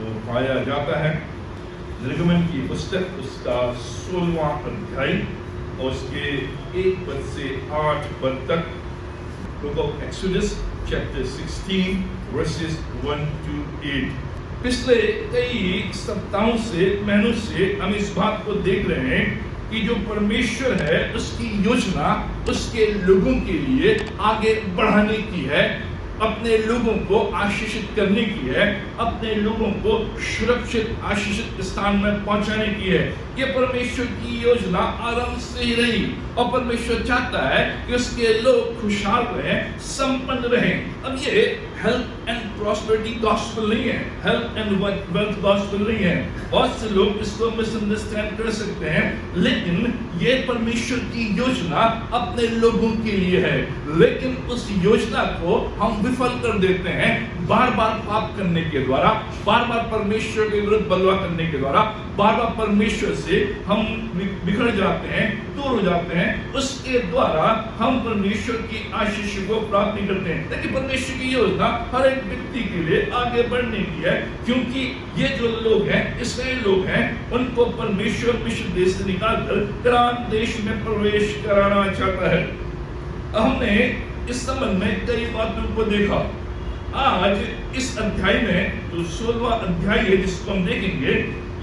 को पाया जाता है। निर्गमन की पुस्तक उसका 16वां अध्याय और उसके 1 पद से 8 पद तक, book of exodus chapter 16 versus 1 to 8। पिछले कई सप्ताहों से, महीनों से हम इस बात को देख रहे हैं कि जो परमेश्वर है उसकी योजना उसके लोगों के लिए आगे बढ़ाने की है, अपने लोगों को आशीषित करने की है, अपने लोगों को सुरक्षित आशीषित स्थान में पहुंचाने की है। ये परमेश्वर की योजना आरंभ से ही रही और परमेश्वर चाहता है कि उसके लोग खुशहाल रहें, संपन्न रहें। अब ये हेल्थ एंड प्रॉस्पेरिटी गॉस्पेल नहीं है, हेल्थ एंड वेल्थ गॉस्पेल नहीं है। बहुत से लोग इसको मिसअंडरस्टैंड कर सकते हैं, लेकिन ये परमेश्वर की योजना अपने लोगों के लिए है। लेकिन उस योजना को हम विफल कर देते हैं बार बार पाप करने के द्वारा, बार बार परमेश्वर के विरुद्ध बलवा करने के द्वारा, बार बार परमेश्वर से हम बिखर जाते हैं, दूर हो जाते हैं। उसके द्वारा हम परमेश्वर की आशीष को प्राप्त नहीं करते हैं। लेकिन परमेश्वर की योजना हर एक व्यक्ति के लिए आगे बढ़ने की है, क्योंकि ये जो लोग हैं, इस्राएल लोग हैं, उनको परमेश्वर मिस्र देश से निकालकर कनान देश में प्रवेश कराना चाहता है। हमने इस संबंध में कई बातों को देखा। आज इस अध्याय में जो 16वां अध्याय है जिसको हम देखेंगे,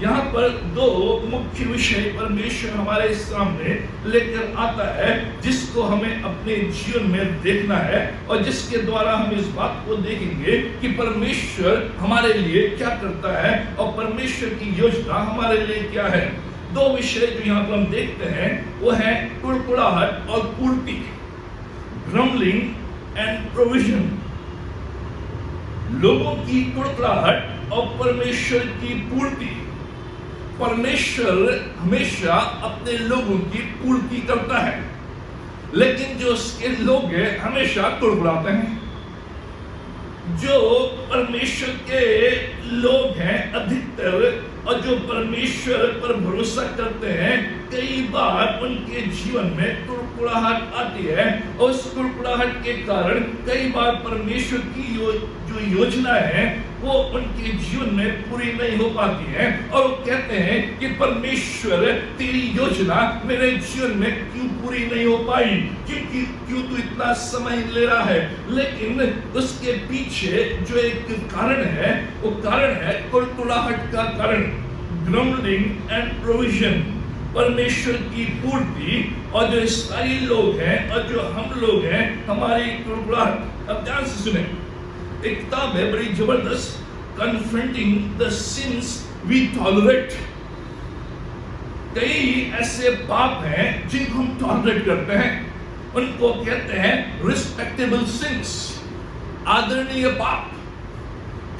यहाँ पर दो मुख्य विषय परमेश्वर हमारे सामने लेकर आता है, जिसको हमें अपने जीवन में देखना है और जिसके द्वारा हम इस बात को देखेंगे कि परमेश्वर हमारे लिए क्या करता है और परमेश्वर की योजना हमारे लिए क्या है। दो विषय जो यहाँ पर हम देखते हैं वो है कुड़कुड़ाहट और पूर्ति, ग्रम्बलिंग एंड प्रोविजन। लोगों की कुड़कुड़ाहट और परमेश्वर की पूर्ति। परमेश्वर हमेशा अपने लोगों की पूर्ति करता है, लेकिन जो उसके लोग हैं हमेशा कुड़कुड़ाते हैं। जो परमेश्वर के लोग हैं अधिकतर, और जो परमेश्वर पर भरोसा करते हैं, कई बार उनके जीवन में कुड़कुड़ाहट आती है और उस कुड़कुड़ाहट के कारण कई बार परमेश्वर की जो योजना है वो उनके जीवन में पूरी नहीं हो पाती है। और वो कहते हैं कि परमेश्वर तेरी योजना मेरे जीवन में क्यों पूरी नहीं हो पाई, क्यों तू इतना समय ले रहा है। लेकिन उसके पीछे जो एक कारण है, वो कारण है कुड़कुड़ाहट का कारण, ग्रम्बलिंग एंड प्रोविजन। परमेश्वर की पूर्ति और जो इस्राएली लोग हैं और जो हम लोग हैं, हमारी कुड़कुड़ाहट। अब ध्यान से सुने, एक किताब है बड़ी जबरदस्त, confronting the sins we tolerate. कई ऐसे पाप हैं जिनको हम टॉलरेट करते हैं, उनको कहते हैं रिस्पेक्टेबल सिंस, आदरणीय पाप।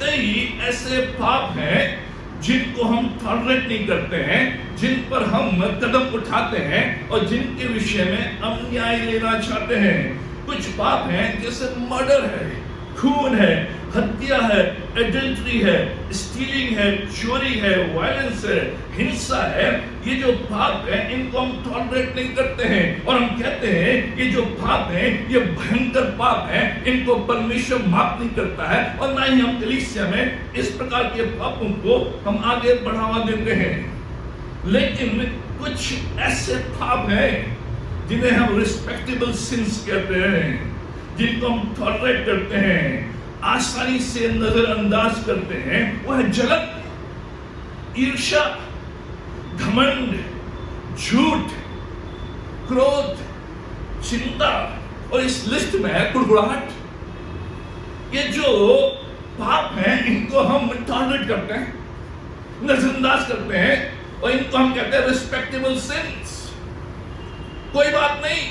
कई ऐसे पाप हैं जिनको हम टॉलरेट नहीं करते हैं, जिन पर हम कदम उठाते हैं और जिनके विषय में हम न्याय लेना चाहते हैं। कुछ पाप हैं जैसे मर्डर है, खून है, हत्या है, एडल्ट्री है, स्टीलिंग है, चोरी है, वायलेंस है, हिंसा है। ये जो पाप है इनको हम टॉलरेट नहीं करते हैं और हम कहते हैं ये जो पाप है ये भयंकर पाप है, इनको परमेश्वर माफ नहीं करता है और ना ही हम कलीसिया में इस प्रकार के पापों को हम आगे बढ़ावा देते हैं। लेकिन कुछ ऐसे पाप हैं जिन्हें हम रिस्पेक्टेबल सिंस कहते हैं, जिनको हम टॉलरेट करते हैं, आसानी से नजरअंदाज करते हैं। वह है जलन, ईर्ष्या, घमंड, झूठ, क्रोध, चिंता और इस लिस्ट में है कुड़कुड़ाहट। ये जो पाप हैं इनको हम टॉलरेट करते हैं, नजरअंदाज करते हैं और इनको हम कहते हैं रिस्पेक्टेबल सिंस। कोई बात नहीं।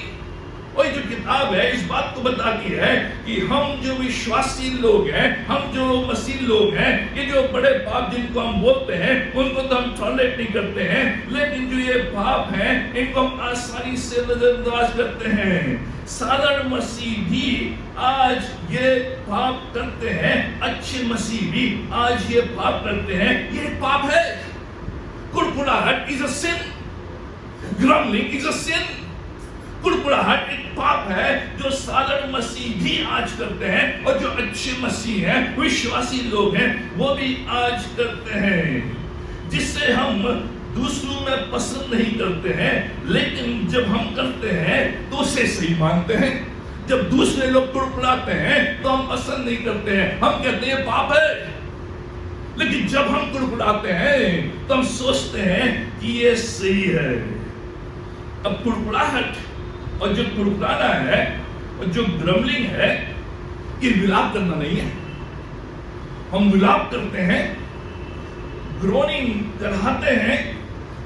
और जो किताब है इस बात को बताती है कि हम जो विश्वासी लोग हैं, हम जो मसीह लोग हैं, ये जो बड़े पाप जिनको हम बोलते हैं उनको तो हम टॉलरेट नहीं करते हैं, लेकिन जो ये पाप हैं इनको हम आसानी से नजरअंदाज करते हैं। साधारण मसीह भी आज ये पाप करते हैं, अच्छे मसीह भी आज ये पाप करते हैं। ये पाप है। कुड़कुड़ाहट is a sin, grumbling is a sin, कुड़कुड़ाहट एक पाप है जो साधारण मसीह भी आज करते हैं, और जो अच्छे मसीह हैं, विश्वासी लोग हैं, वो भी आज करते हैं, जिससे हम दूसरों में पसंद नहीं करते हैं, लेकिन जब हम करते हैं तो उसे सही मानते हैं। जब दूसरे लोग कुड़कुड़ाते हैं तो हम पसंद नहीं करते हैं, हम कहते हैं पाप है। लेकिन जब हम कुड़कुड़ाते हैं तो हम सोचते हैं कि ये सही है। अब कुड़कुड़ाहट और जो कुड़कुड़ाना है और जो ग्रम्बलिंग है, ये विलाप करना नहीं है। हम विलाप करते हैं, ग्रोनिंग कराते हैं,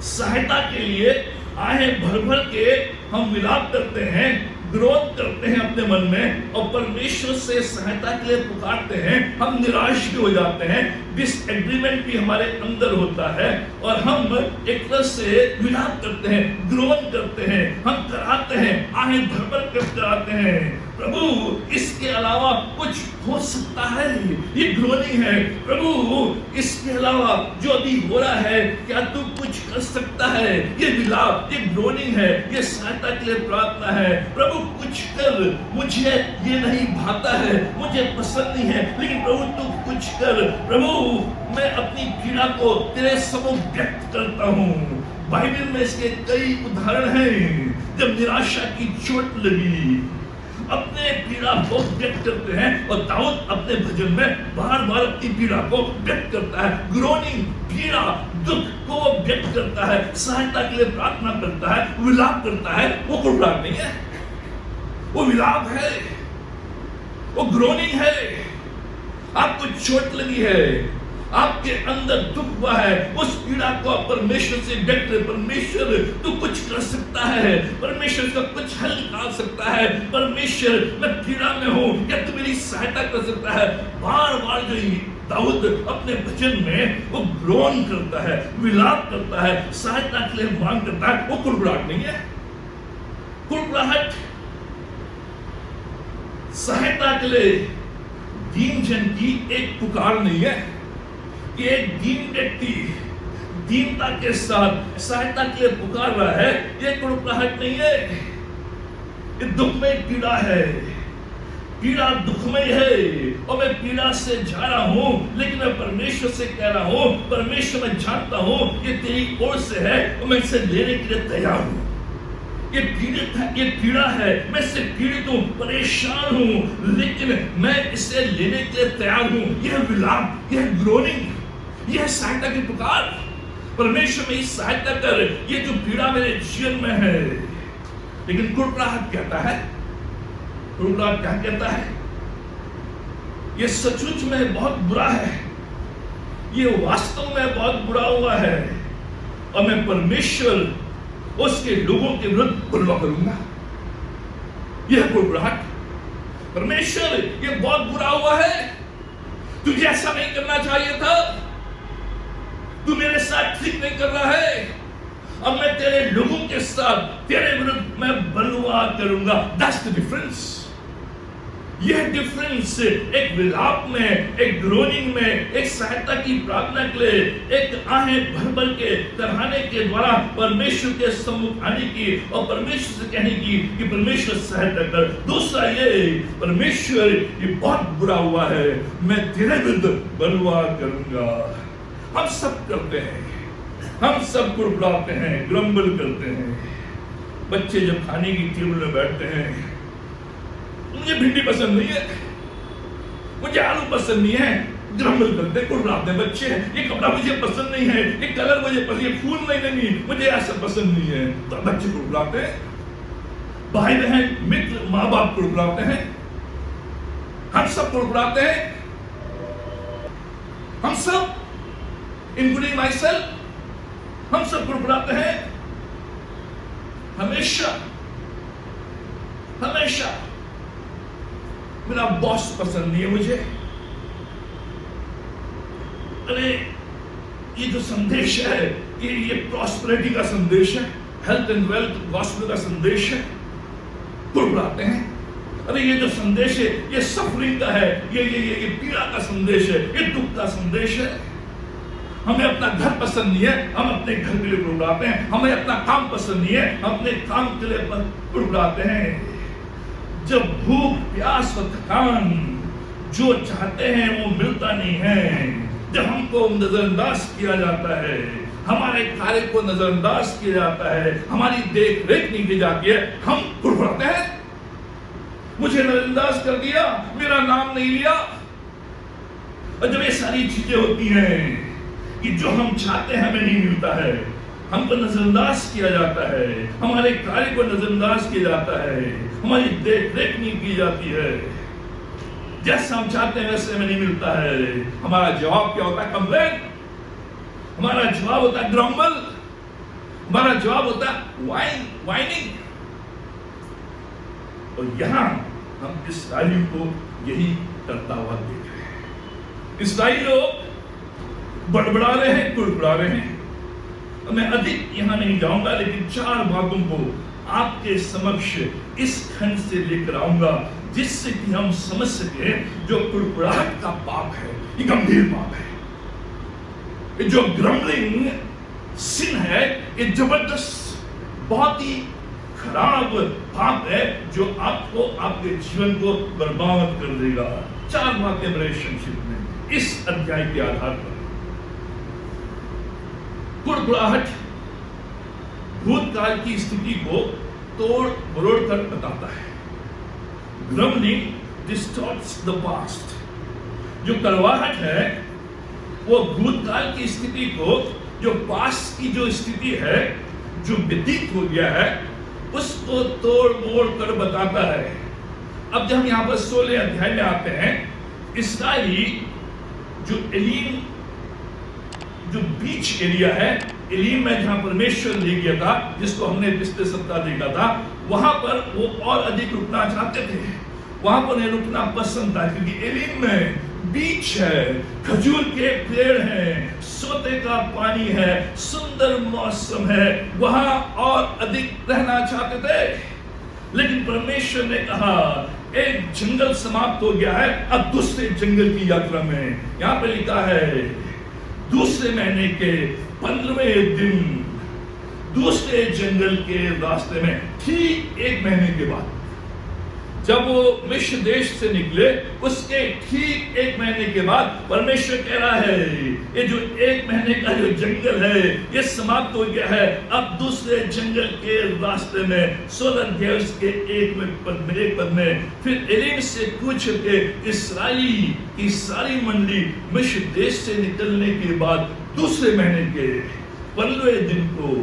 सहायता के लिए आहें भर भर के हम विलाप करते हैं, ग्रोथ करते हैं अपने मन में, और परमेश्वर से सहायता के लिए पुकारते हैं। हम निराश भी हो जाते हैं, डिसएग्रीमेंट भी हमारे अंदर होता है, और हम एक तरह से विलाप करते हैं, ग्रोन करते हैं, हम कराते हैं, आहें भर भर कर कराते हैं। प्रभु, इसके अलावा कुछ हो सकता है? ये ग्रोनिंग है। प्रभु, इसके अलावा जो अभी हो रहा है, क्या तू कुछ कर सकता है? ये विलाप, ये ग्रोनिंग है, ये सहायता के लिए प्रार्थना है। प्रभु कुछ कर, मुझे ये नहीं भाता है, मुझे पसंद नहीं है, लेकिन प्रभु तू कुछ कर। प्रभु, मैं अपनी पीड़ा को तेरे सम्मुख व्यक्त करता हूँ। बाइबल में इसके कई उदाहरण हैं। जब निराशा की चोट लगी, अपने पीड़ा को व्यक्त करते हैं, और दाऊद अपने भजन में बार बार अपनी पीड़ा को व्यक्त करता है। ग्रोनिंग, पीड़ा, दुख को व्यक्त करता है, सहायता के लिए प्रार्थना करता है, विलाप करता है। वो कुड़कुड़ाहट नहीं है, वो विलाप है, वो ग्रोनिंग है। आपको चोट लगी है, आपके अंदर दुख हुआ है, उस पीड़ा को परमेश्वर से व्यक्त कर। परमेश्वर तू कुछ कर सकता है, परमेश्वर का कुछ हल निकाल सकता है। परमेश्वर, मैं पीड़ा में हूं, क्या तू मेरी सहायता कर सकता है? बार बार जो दाऊद अपने भजन में वो ग्रोन करता है, विलाप करता है, सहायता के लिए मांग करता है। वो कुड़कुड़ाहट नहीं है। कुड़कुड़ाहट सहायता के लिए दीन जन की एक पुकार नहीं है कि एक दीन व्यक्ति दीनता के साथ सहायता के लिए पुकार रहा है। ये कुड़कुड़ाहट नहीं है, ये दुख में पीड़ा है, पीड़ा दुखमय है, और मैं पीड़ा से जा रहा हूं, लेकिन मैं परमेश्वर से कह रहा हूं, परमेश्वर मैं जानता हूं ये तेरी ओर से है, और मैं इसे लेने के लिए तैयार हूं। ये पीड़ित है, ये पीड़ा है, मैं इससे पीड़ित हूं, परेशान हूं, लेकिन मैं इसे लेने के लिए तैयार हूं। यह विलाप, यह ग्रोनिंग, यह सहायता की पुकार। परमेश्वर मेरी सहायता कर, ये जो पीड़ा मेरे जीवन में है। लेकिन कुड़कुड़ाहट कहता है, कुड़कुड़ाहट क्या कहता है? ये सचमुच में बहुत बुरा है, ये वास्तव में बहुत बुरा हुआ है, और मैं परमेश्वर उसके लोगों के विरुद्ध बलवा करूंगा। यह कुड़कुड़ाहट, परमेश्वर ये बहुत बुरा हुआ है, तुझे ऐसा नहीं करना चाहिए था, तू मेरे साथ ठीक नहीं कर रहा है, अब मैं तेरे लोगों के साथ तेरे विरुद्ध मैं बलवा करूंगा। That's the difference. यह डिफरेंस एक विलाप में, एक ग्रोनिंग में, एक सहायता की प्रार्थना के लिए, एक आहें भर भर के कराने के द्वारा परमेश्वर के सम्मुख आने की और परमेश्वर से कहने की कि परमेश्वर सहायता कर। दूसरा ये, परमेश्वर ये बहुत बुरा हुआ है, मैं तेरे विरुद्ध बलवा करूंगा। हम सब करते हैं, हम सब कुड़कुड़ाते हैं, ग्रम्बल करते हैं। बच्चे जब खाने की टेबल में बैठते हैं, मुझे भिंडी पसंद नहीं है, मुझे आलू पसंद नहीं है, ग्रम्बल करते हैं, कुड़कुड़ाते हैं। बच्चे, ये कपड़ा मुझे पसंद नहीं है, ये कलर मुझे पसंद, ये फूल नहीं, मुझे ऐसा पसंद नहीं है। तो बच्चे कुड़कुड़ाते हैं, भाई बहन, मित्र, माँ बाप कुड़कुड़ाते हैं, हम सब कुड़कुड़ाते हैं। हम सब, इंक्लूडिंग माई सेल्फ, हम सब कुड़कुड़ाते हैं। हमेशा हमेशा मेरा बॉस पसंद नहीं है मुझे। अरे ये जो संदेश है, ये प्रॉस्पेरिटी का संदेश है, हेल्थ एंड वेल्थ गॉस्पेल का संदेश है, कुड़कुड़ाते हैं। अरे ये जो संदेश है, ये सफरिंग का है, ये पीड़ा का संदेश है, ये दुख का संदेश है। हमें अपना घर पसंद नहीं है, हम अपने घर के लिए कुड़कुड़ाते हैं। हमें अपना काम पसंद नहीं है, हम अपने काम के लिए कुड़कुड़ाते हैं। जब भूख प्यास और थकान जो चाहते हैं वो मिलता नहीं है, जब हमको नजरअंदाज किया जाता है, हमारे कार्य को नजरअंदाज किया जाता है, हमारी देख रेख नहीं की जाती है, हम कुड़कुड़ाते हैं। मुझे नजरअंदाज कर दिया, मेरा नाम नहीं लिया। और जब ये सारी चीजें होती हैं कि जो हम चाहते हैं हमें नहीं मिलता है, हमको नजरअंदाज किया जाता है, हमारे कार्य को नजरअंदाज किया जाता है, हमारी देख रेख नहीं की जाती है, जैसा हम चाहते हैं वैसे हमें नहीं मिलता है, हमारा जवाब क्या होता है? कंप्लेन। हमारा जवाब होता है ग्रम्बल। हमारा जवाब होता है वाइनिंग। और यहां हम इस्राएलियों को यही करता हुआ देख रहे हैं। इस्राएली लोग बड़बड़ा रहे हैं, कुड़कुड़ा रहे हैं। मैं अधिक यहां नहीं जाऊंगा, लेकिन 4 बातों को आपके समक्ष इस खंड से लेकर आऊंगा, जिससे कि हम समझ सके जो कुड़कुड़ाहट का पाप है ये गंभीर पाप है। ये जो ग्रम्बलिंग सिन है ये जबरदस्त, बहुत ही खराब पाप है, जो आपको आपके जीवन को बर्बाद कर देगा। 4 बातें रिलेशनशिप में इस अध्याय के आधार पर। कुड़कुड़ाहट भूतकाल की स्थिति को तोड़ मरोड़ कर बताता है। Grumbling distorts the past. जो कड़वाहट है वो भूतकाल की स्थिति को, जो पास्ट की जो स्थिति है, जो व्यतीत हो गया है, उसको तोड़ मोड़ कर बताता है। अब जब हम यहां पर 16 अध्याय में आते हैं, इस्राएली जो एलीम, जो बीच एरिया है, एलीम में जहां परमेश्वर ले गया था, जिसको हमने पिछले सप्ताह देखा था, वहां पर वो और अधिक रुकना चाहते थे, वहां पर नहीं रुकना पसंद था, क्योंकि एलीम में बीच है, खजूर के पेड़ हैं, सोते का पानी है, सुंदर मौसम है, वहां और अधिक रहना चाहते थे। लेकिन परमेश्वर ने कहा एक जंगल समाप्त हो गया है, अब दूसरे जंगल की यात्रा में। यहां पे लिखा है दूसरे महीने के 15वें दिन दूसरे जंगल के रास्ते में, ठीक 1 महीने के बाद जब वो मिस्र देश से निकले, उसके ठीक 1 महीने के बाद परमेश्वर कह रहा है ये जो 1 महीने का जो जंगल है ये समाप्त हो गया है, अब दूसरे जंगल के रास्ते में 16 अध्याय के 1 पद में फिर एलीम से कूच के इस्राएली की सारी मंडली मिस्र देश से निकलने के बाद दूसरे महीने के 15वें दिन को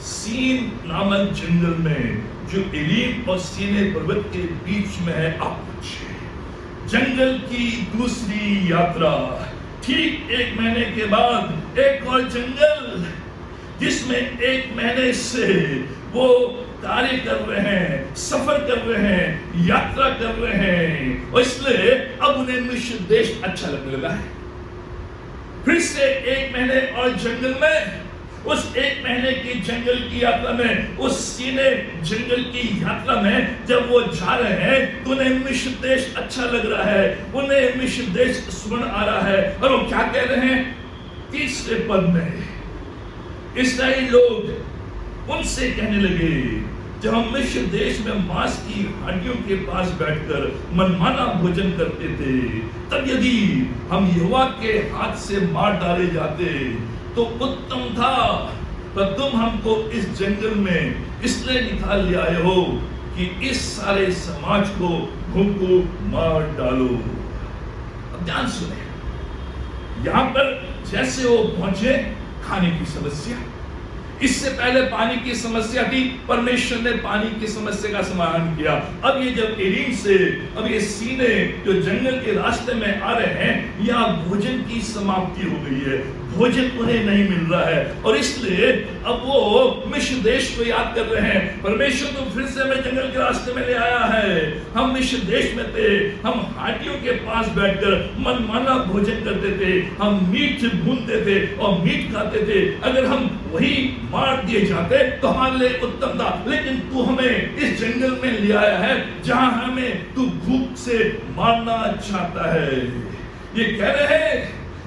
सीन नामक जंगल में, जो एलीम और सीने पर्वत के बीच में है, आप पूछिए जंगल की दूसरी यात्रा। ठीक 1 महीने के बाद एक और जंगल, जिसमें 1 महीने से वो कार्य कर रहे हैं, सफर कर रहे हैं, यात्रा कर रहे हैं, और इसलिए अब उन्हें मिस्र देश अच्छा लगने लगा है। फिर से 1 महीने और जंगल में, उस 1 महीने की जंगल की यात्रा में, उस सीने जंगल की यात्रा में जब वो जा रहे हैं, तो उन्हें मिस्र देश अच्छा लग रहा है, उन्हें मिस्र देश स्मरण आ रहा है। और वो क्या कह रहे हैं? 3रे पद में इस्राएली लोग उनसे कहने लगे, जब हम मिस्र देश में मांस की हड्डियों के पास बैठकर मनमाना भोजन करते थे, तब यदि हम यहोवा के हाथ से मार डाले जाते तो उत्तम था, पर तुम हमको इस जंगल में इसलिए निकाल ले आए हो कि इस सारे समाज को भूखो मार डालो। अब ध्यान सुने, यहां पर जैसे वो पहुंचे, खाने की समस्या, इससे पहले पानी की समस्या थी, परमेश्वर ने पानी की समस्या का समाधान किया। अब ये जब एलीम से, अब ये सीने जो जंगल के रास्ते में आ रहे हैं, यहाँ भोजन की समाप्ति हो गई है, भोजन उन्हें नहीं मिल रहा है, और इसलिए अब वो मिस्र देश को याद कर रहे हैं। परमेश्वर तो फिर से हमें जंगल के रास्ते में ले आया है, हम मिस्र देश में थे, हम हाटियों के पास बैठकर मनमाना भोजन करते थे, हम मीट भूनते थे और मीट खाते थे। अगर हम वही मार दिए जाते तो हमारे लिए उत्तम था, लेकिन तू हमें इस जंगल में ले आया है जहां हमें तू भूख से मारना चाहता है। ये कह रहे हैं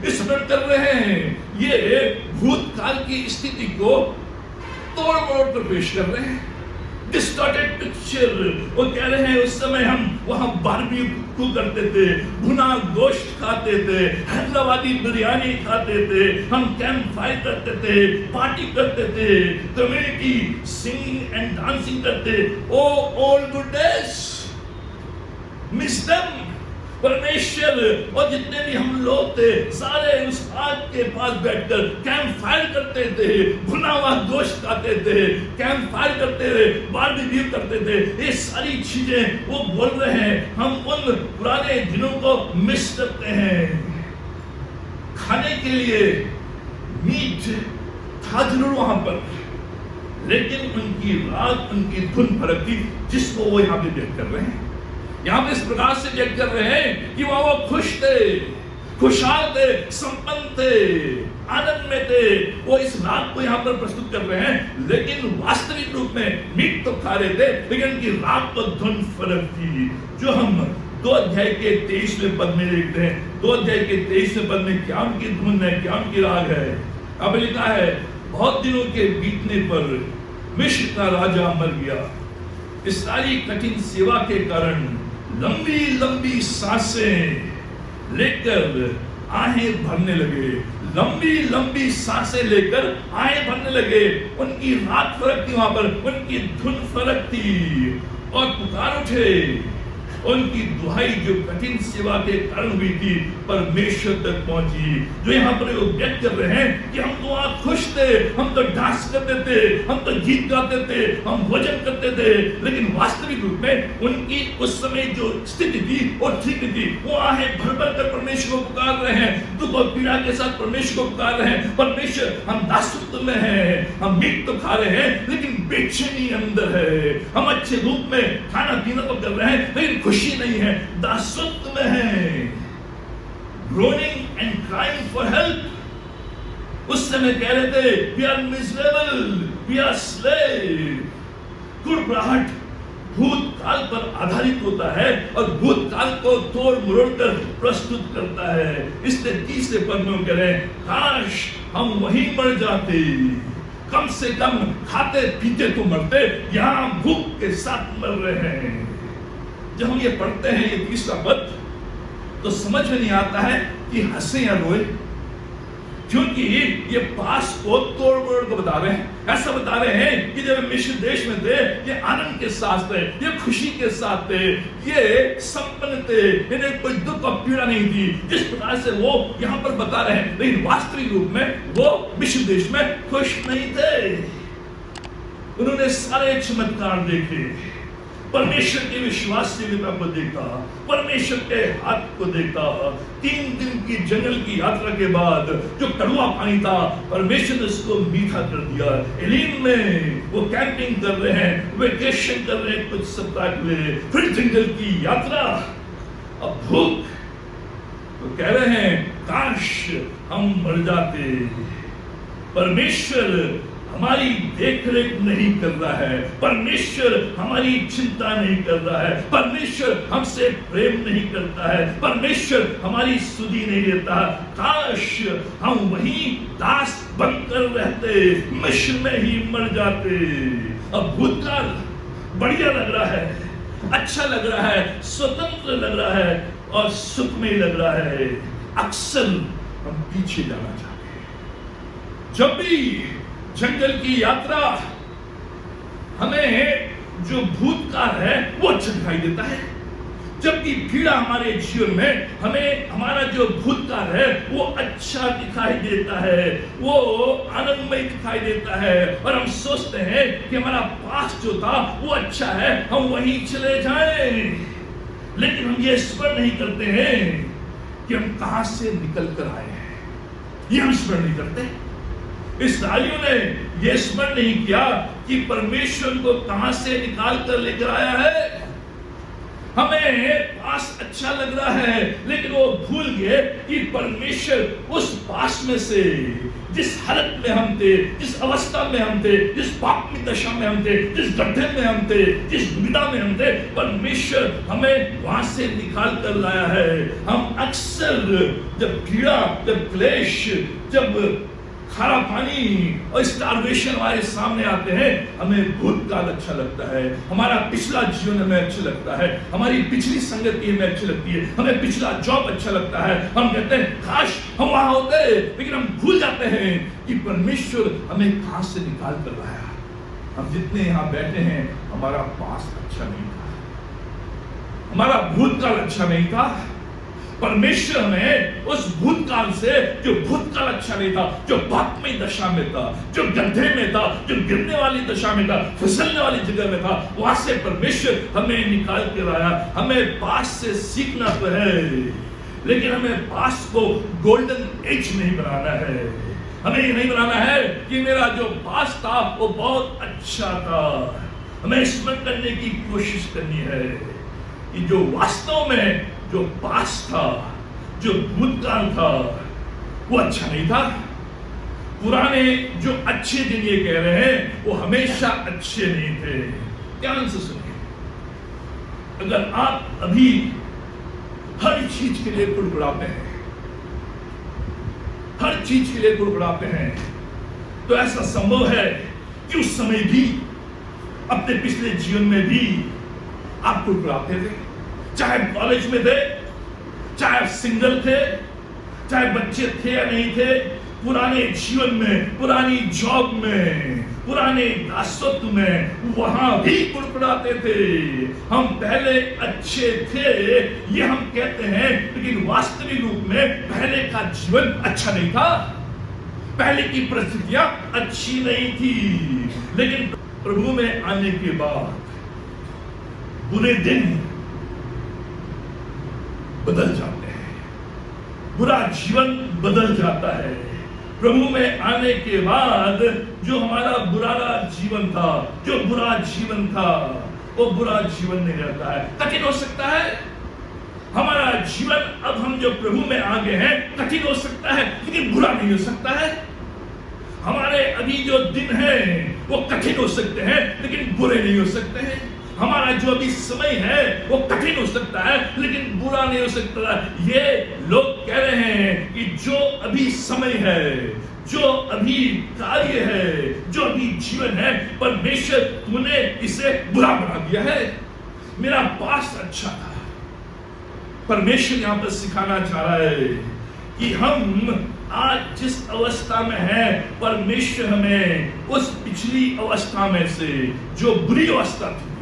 स्मरण कर रहे हैं, ये भूतकाल की स्थिति को तोड़ मोड़ कर पेश कर रहे हैं, डिस्टॉर्टेड पिक्चर। वो कह रहे हैं उस समय हम वहां बारबेक्यू करते थे, भुना गोश्त खाते थे, हैदराबादी बिरयानी खाते थे, हम कैंप फायर करते थे, पार्टी करते थे, कम्युनिटी सिंगिंग एंड डांसिंग करते। Oh all good days, miss them. परमेश्वर और जितने भी हम लोग थे सारे उस आग के पास बैठकर कैंप फायर करते थे, भुना हुआ गोश्त खाते थे, कैंप फायर करते थे, बारबेक्यू करते थे। ये सारी चीजें वो बोल रहे हैं, हम उन पुराने दिनों को मिस करते हैं। खाने के लिए मीट था जरूर वहां पर, लेकिन उनकी रात, उनकी धुन फर्क थी, जिसको वो यहाँ पे व्यक्त कर रहे हैं। यहां पे इस प्रकार से व्यक्त कर रहे हैं कि वो खुश थे, खुशहाल थे, संपन्न थे, आनंद में थे। वो इस रात को यहाँ पर प्रस्तुत कर रहे हैं, लेकिन वास्तविक रूप में मीट तो खा रहे थे, लेकिन उनकी रात को धुन फर्क थी। जो हम 2 अध्याय के 23वें पद में देखते हैं, 2 अध्याय के 23वें पद में क्या उनकी धुन है, क्या उनकी राग है। अब लिखा है, बहुत दिनों के बीतने पर मिस्र का राजा मर गया। इस सारी कठिन सेवा के कारण लंबी लंबी सांसें लेकर आहें भरने लगे, लंबी लंबी सांसें लेकर आहें भरने लगे। उनकी रात फर्क थी, वहां पर उनकी धुन फर्क थी, और पुकार उठे। उनकी दुहाई जो कठिन सेवा के कारण हुई थी, परमेश्वर तक पहुंची। जो यहाँ पर वो व्यक्त कर रहे हैं कि हम तो वहां खुश थे, हम तो डांस करते थे, हम तो गीत गाते थे, हम भोजन करते थे, लेकिन वास्तविक रूप में उनकी उस समय जो स्थिति थी वो ठीक थी। वो आहें भर भर कर परमेश्वर को पुकार रहे हैं, दुख और पीड़ा के साथ परमेश्वर को पुकार रहे हैं। परमेश्वर, हम दासत्व में हैं, हम मीट तो खा रहे हैं, लेकिन बेचैनी अंदर है। हम अच्छे रूप में खाना पीना तो कर रहे हैं, लेकिन खुशी नहीं है, दासत्व में है। Groaning and crying for help. उस समय कह रहे थे, we are miserable, we are slave. कुड़कुड़ाहट भूतकाल पर आधारित होता है और भूतकाल को तोड़ मरोड़ कर प्रस्तुत करता है। इसलिए 30वें पद में कह रहे हैं, काश हम वहीं मर जाते, कम से कम खाते पीते तो मरते, यहां भूख के साथ मर रहे हैं। जब हम ये पढ़ते हैं ये 30वां पद, तो समझ में नहीं आता है कि हंसे या रोए, क्योंकि ये पास को तोड़ मोड़ को बता रहे हैं। ऐसा बता रहे हैं कि जब मिस्र देश में थे, ये आनंद के साथ थे, ये खुशी के साथ थे, ये संपन्न थे, इन्हें कोई दुख और पीड़ा नहीं थी, जिस प्रकार से वो यहाँ पर बता रहे हैं। लेकिन वास्तविक रूप में वो मिस्र देश में खुश नहीं थे। उन्होंने सारे चमत्कार देखे, परमेश्वर के विश्वासयोग्यता को देखा, परमेश्वर के हाथ को देखा। 3 दिन की जंगल की यात्रा के बाद जो कड़वा पानी था, परमेश्वर ने उसको मीठा कर दिया। एलीम में वो कैंपिंग कर रहे हैं, वेकेशन कर रहे हैं कुछ सप्ताह के लिए, फिर जंगल की यात्रा। अब भूख, तो कह रहे हैं, काश हम मर जाते। परमेश्वर हमारी देखरेख नहीं कर रहा है, परमेश्वर हमारी चिंता नहीं कर रहा है, परमेश्वर हमसे प्रेम नहीं करता है, परमेश्वर हमारी सुधि नहीं देता। काश हम वहीं दास बनकर रहते, मिस्र में ही मर जाते। अब भूतकाल बढ़िया लग रहा है, अच्छा लग रहा है, स्वतंत्र लग रहा है और सुखमय लग रहा है। अक्सर हम पीछे जाना चाहते हैं। जब भी जंगल की यात्रा हमें जो भूतकाल है वो अच्छा दिखाई देता है, जबकि पीड़ा हमारे जीवन में हमें हमारा जो भूतकाल है वो अच्छा दिखाई देता है, वो आनंदमय दिखाई देता है, और हम सोचते हैं कि हमारा पास्ट जो था वो अच्छा है, हम वहीं चले जाएं। लेकिन हम ये स्मरण नहीं करते हैं कि हम कहां से निकल कर आए हैं, ये हम स्मरण नहीं करते। इस्राएलियों ने यह स्मरण नहीं किया कि परमेश्वर को कहां से निकाल कर लेकर आया है। हमें पास अच्छा लग रहा है, लेकिन वो भूल गए कि परमेश्वर उस पास में से, जिस हालत में हम थे, जिस अवस्था में हम थे, जिस पाप की दशा में हम थे, जिस गड्ढे में हम थे, जिस दुविधा में हम थे, परमेश्वर हमें वहां से निकाल कर लाया है। हम अक्सर जब पीड़ा, जब क्लेश, जब खारा पानी और स्टारवेशन हमारे सामने आते हैं, हमें भूतकाल अच्छा लगता है, हमारा पिछला जीवन हमें अच्छा लगता है, हमारी पिछली संगति हमें अच्छी लगती है, हमें पिछला जॉब अच्छा लगता है। हम कहते हैं काश हम वहां होते, लेकिन हम भूल जाते हैं कि परमेश्वर हमें कहां से निकाल कर लाया। हम जितने यहां बैठे हैं, हमारा पास्ट अच्छा नहीं था, हमारा भूतकाल अच्छा नहीं था। परमेश्वर हमें उस भूतकाल से, जो भूतकाल अच्छा नहीं था, जो पापमय दशा में था, जो गड्ढे में था, जो गिरने वाली दशा में था, फिसलने वाली जगह में था, वहां से परमेश्वर हमें निकाल के लाया। हमें पास्ट से सीखना तो है, लेकिन हमें पास्ट को गोल्डन एज नहीं बनाना है। हमें ये नहीं बनाना है कि मेरा जो पास्ट था वो बहुत अच्छा था। हमें स्मरण करने की कोशिश करनी है कि जो वास्तव में जो पास था, जो भूतकाल था, वो अच्छा नहीं था। पुराने जो अच्छे दिन ये कह रहे हैं, वो हमेशा अच्छे नहीं थे। ध्यान से सुनिए, अगर आप अभी हर चीज के लिए कुड़कुड़ाते हैं, हर चीज के लिए कुड़कुड़ाते हैं, तो ऐसा संभव है कि उस समय भी, अपने पिछले जीवन में भी आप कुड़कुड़ाते थे। चाहे कॉलेज में थे, चाहे आप सिंगल थे, चाहे बच्चे थे या नहीं थे, पुराने जीवन में, पुरानी जॉब में, पुराने दासत्व में, वहां भी कुड़कुड़ाते थे। हम पहले अच्छे थे ये हम कहते हैं, लेकिन वास्तविक रूप में पहले का जीवन अच्छा नहीं था, पहले की परिस्थितियां अच्छी नहीं थी। लेकिन प्रभु में आने के बाद बुरे दिन बदल जाते हैं, बुरा जीवन बदल जाता है। प्रभु में आने के बाद जो हमारा बुरा जीवन था, जो बुरा जीवन था, वो बुरा जीवन नहीं रहता है। कठिन हो सकता है हमारा जीवन, अब हम जो प्रभु में आ गए हैं, कठिन हो सकता है, लेकिन बुरा नहीं हो सकता है। हमारे अभी जो दिन है वो कठिन हो सकते हैं, लेकिन बुरे नहीं हो सकते हैं। हमारा जो अभी समय है वो कठिन हो सकता है, लेकिन बुरा नहीं हो सकता। ये लोग कह रहे हैं कि जो अभी समय है, जो अभी कार्य है, जो अभी जीवन है, परमेश्वर तूने इसे बुरा बना दिया है। मेरा पास्ट अच्छा था। परमेश्वर यहां पर सिखाना चाह रहा है कि हम आज जिस अवस्था में है, परमेश्वर हमें उस पिछली अवस्था में से, जो बुरी अवस्था थी,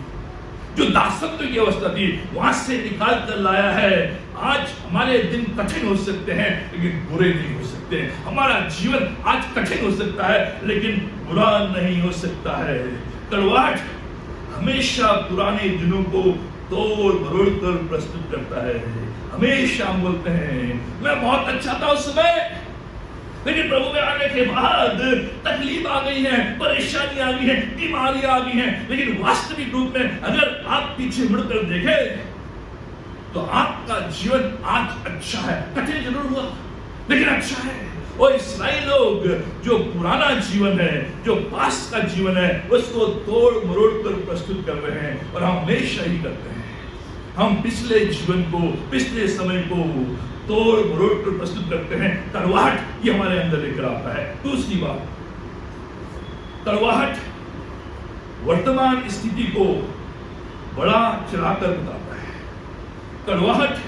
जो दासत्व की अवस्था थी, वहां से निकाल कर लाया है। आज हमारे दिन कठिन हो सकते हैं, लेकिन बुरे नहीं हो सकते। हमारा जीवन आज कठिन हो सकता है, लेकिन बुरा नहीं हो सकता है। कड़वाहट हमेशा पुराने दिनों को तोड़ मरोड़ कर प्रस्तुत करता है। हमेशा हम बोलते हैं मैं बहुत अच्छा था उस समय, लेकिन प्रभु में आने के बाद तकलीफ आ गई है, परेशानी आ गई है, बीमारी आ गई है। लेकिन वास्तविक रूप में अगर आप पीछे मुड़कर देखें तो आपका जीवन आज अच्छा है। कठिन जरूर हुआ, लेकिन अच्छा है। और इस्राएल लोग जो पुराना जीवन है, जो पास का जीवन है, उसको तोड़ मरोड़ कर प्रस्तुत कर रहे हैं, और हम हमेशा ही करते हैं। हम पिछले जीवन को, पिछले समय को तोड़ मरोड़ कर प्रस्तुत करते हैं। कड़वाहट ये हमारे अंदर लेकर आता है। दूसरी बात, कड़वाहट वर्तमान स्थिति को बड़ा चढ़ाकर बताता है। कड़वाहट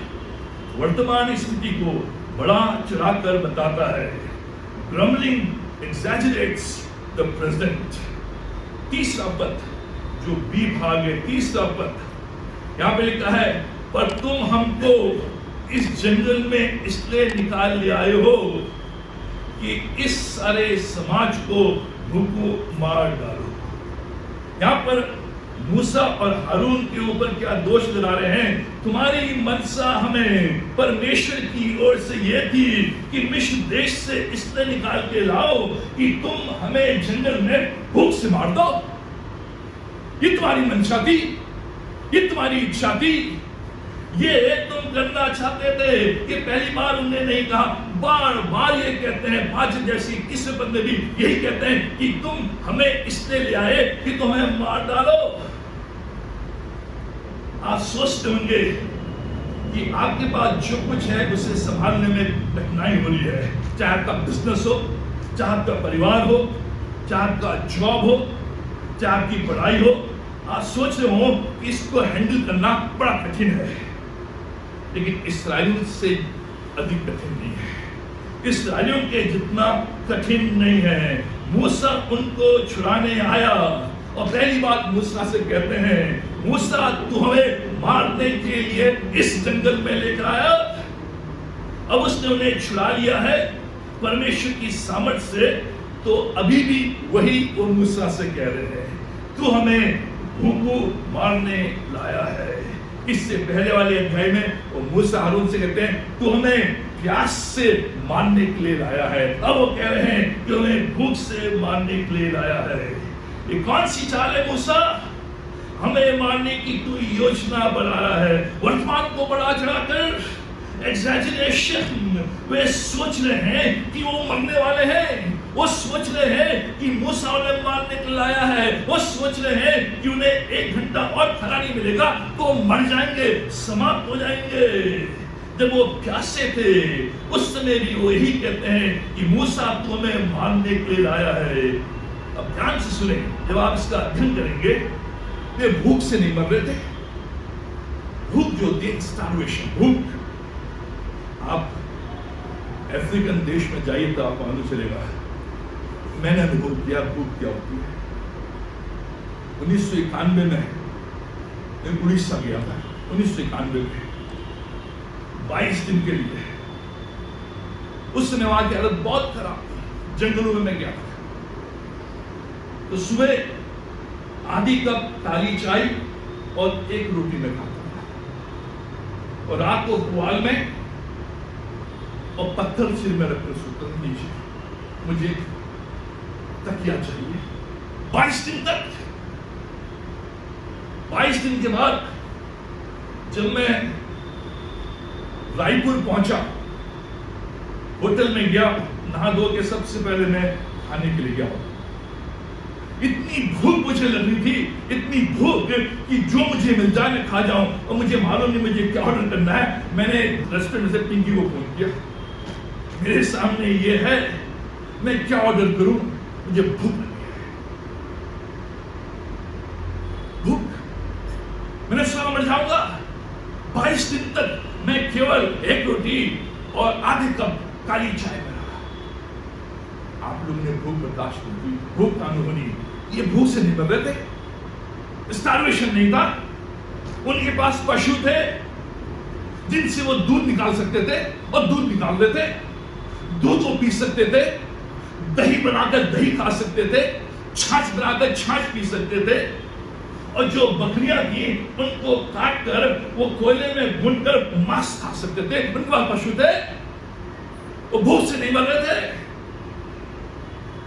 वर्तमान स्थिति को बड़ा चढ़ाकर बताता है। Grumbling exaggerates the present। तीसरा पद जो बी भाग है, तीसरा पद यहां पे लिखा है, पर तुम हमको इस जंगल में इसलिए निकाल ले आए हो कि इस सारे समाज को भूखों मार डालो। यहां पर मूसा और हारून के ऊपर क्या दोष लगा रहे हैं? तुम्हारी मनसा हमें परमेश्वर की ओर से यह थी कि मिस्र देश से इसलिए निकाल के लाओ कि तुम हमें जंगल में भूख से मार दो। ये तुम्हारी मनसा थी, ये तुम्हारी इच्छा थी। ये तुम करना चाहते थे। ये पहली बार उन्होंने नहीं कहा, बार बार ये कहते हैं। बाज जैसी किस बंदे भी यही कहते हैं कि तुम हमें इसलिए ले आए कि तुम्हें मार डालो। आप सोचते होंगे कि आपके पास जो कुछ है उसे संभालने में कठिनाई हो रही है, चाहे आपका बिजनेस हो, चाहे आपका परिवार हो, चाहे आपका जॉब हो, चाहे आपकी पढ़ाई हो। आप सोच रहे हो कि इसको हैंडल करना बड़ा कठिन है, लेकिन इस्राएलियों से अधिक कठिन नहीं है। इस्राएलियों के जितना कठिन नहीं है। मूसा उनको छुड़ाने आया और पहली बात मूसा से कहते हैं, मूसा तू हमें मारने के लिए इस जंगल में लेकर आया। अब उसने उन्हें छुड़ा लिया है परमेश्वर की सामर्थ से, तो अभी भी वही वो मूसा से कह रहे हैं, तू हमें भूखों मारने लाया है। इससे पहले वाले अध्याय में वो मूसा हारून से कहते हैं, तू हमें प्यास से मारने के लिए लाया है। अब वो कह रहे हैं कि हमें भूख से मारने के लिए लाया है। ये कौन सी चाल है मूसा? हमें मारने की तू योजना बना रहा है। वर्तमान को बढ़ा चढ़ाकर एग्जैजरेशन, वे सोच रहे हैं कि वो मरने वाले हैं। वो सोच रहे हैं कि मूसा उन्हें मारने के लाया है। वो सोच रहे हैं कि उन्हें 1 घंटा और खड़ा नहीं मिलेगा तो मर जाएंगे, समाप्त हो जाएंगे। जब वो प्यासे थे उस समय भी वो यही कहते हैं कि मूसा तू हमें मारने के लिए लाया है। अब ध्यान से सुने, जब आप इसका अध्ययन करेंगे, वे भूख से नहीं मर रहे थे। भूख जो होती है स्टार्वेशन, भूख। आप अफ्रीकन देश में जाइए तो आपको मालूम चलेगा। मैंने अनुभव किया भूख क्या होती है। 1991 में मैं उड़ीसा गया था। 1991 में 22 दिन के लिए। उस समय वहां की हालत बहुत खराब थी। जंगलों में मैं गया था। तो सुबह आधी कप काली चाय और 1 रोटी में खाता था, और रात को पुआल में और पत्थर सिर में रखकर सोता था नीचे। मुझे तकिया चाहिए। 22 दिन तक। 22 दिन के बाद जब मैं रायपुर पहुंचा, होटल में गया, नहा धो के सबसे पहले मैं खाने के लिए गया। इतनी भूख मुझे लग रही थी, इतनी भूख कि जो मुझे मिल जाए मैं खा जाऊं, और मुझे मालूम नहीं मुझे क्या ऑर्डर करना है। मैंने रेस्टोरेंट से पिंकी को फोन किया, मेरे सामने ये है, मैं क्या ऑर्डर करूं, मुझे भूख लगी है। भूख। मैंने सोचा मर जाऊंगा। 22 दिन तक मैं केवल 1 रोटी और आधे कप काली चाय में रहा। आप लोगों ने भूख बर्दाश्त नहीं की, भूख का अनुभव नहीं। ये भूख से नहीं मर रहे थे, स्टार्वेशन नहीं था। उनके पास पशु थे जिनसे वो दूध निकाल सकते थे और दूध निकाल लेते, दूध को पी सकते थे, दही बनाकर दही खा सकते थे, छाछ बनाकर छाछ पी सकते थे, और जो बकरियां थी उनको काट कर वो कोयले में भूनकर मांस खा सकते थे। उनके पास पशु थे, वो भूख से नहीं मर रहे थे।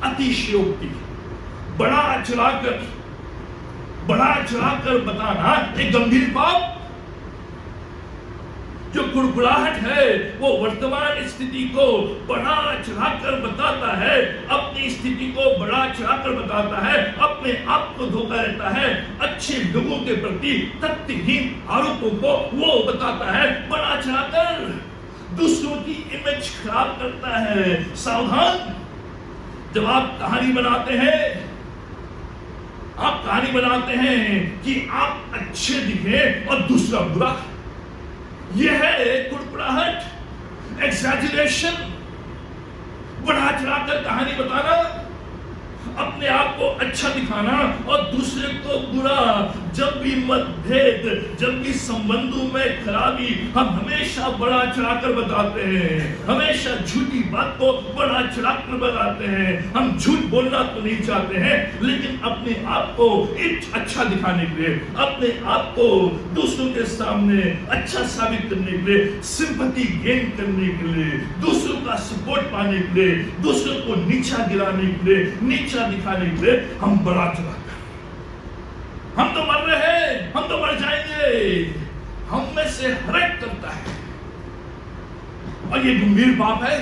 अतिशयोक्ति, बड़ा चढ़ाकर बताना एक गंभीर पाप। जो कुड़कुड़ाहट है वो वर्तमान स्थिति को बढ़ा चढ़ाकर बताता है, अपनी स्थिति को बढ़ा चढ़ाकर बताता है, अपने आप को धोखा देता है, अच्छे लोगों के प्रति तथ्यहीन आरोपों को वो बताता है बढ़ा चढ़ाकर, दूसरों की इमेज खराब करता है। सावधान, जब आप कहानी बनाते हैं, आप कहानी बनाते हैं कि आप अच्छे दिखे और दूसरा बुरा, यह है कुड़कुड़ाहट, एक्सैजरेशन, बढ़ा चढ़ाकर कहानी बताना, अपने आप को अच्छा दिखाना और दूसरे को बुरा। जब भी मतभेद, जब भी संबंधों में खराबी, हम हमेशा बढ़ा चढ़ाकर बताते हैं, हमेशा झूठी बात को बढ़ा चढ़ाकर बताते हैं। हम झूठ बोलना तो नहीं चाहते हैं, लेकिन अपने आप को अच्छा दिखाने के लिए, अपने आप को दूसरों के सामने अच्छा साबित करने के लिए, सिंपैथी गेन करने के लिए, दूसरों का सपोर्ट पाने के लिए, दूसरों को नीचा गिराने के लिए, नीचा दिखाने के लिए हम बढ़ा चढ़ाकर, हम तो मर रहे हैं, हम तो मर जाएंगे, हम में से हर एक करता है, और ये गंभीर पाप है,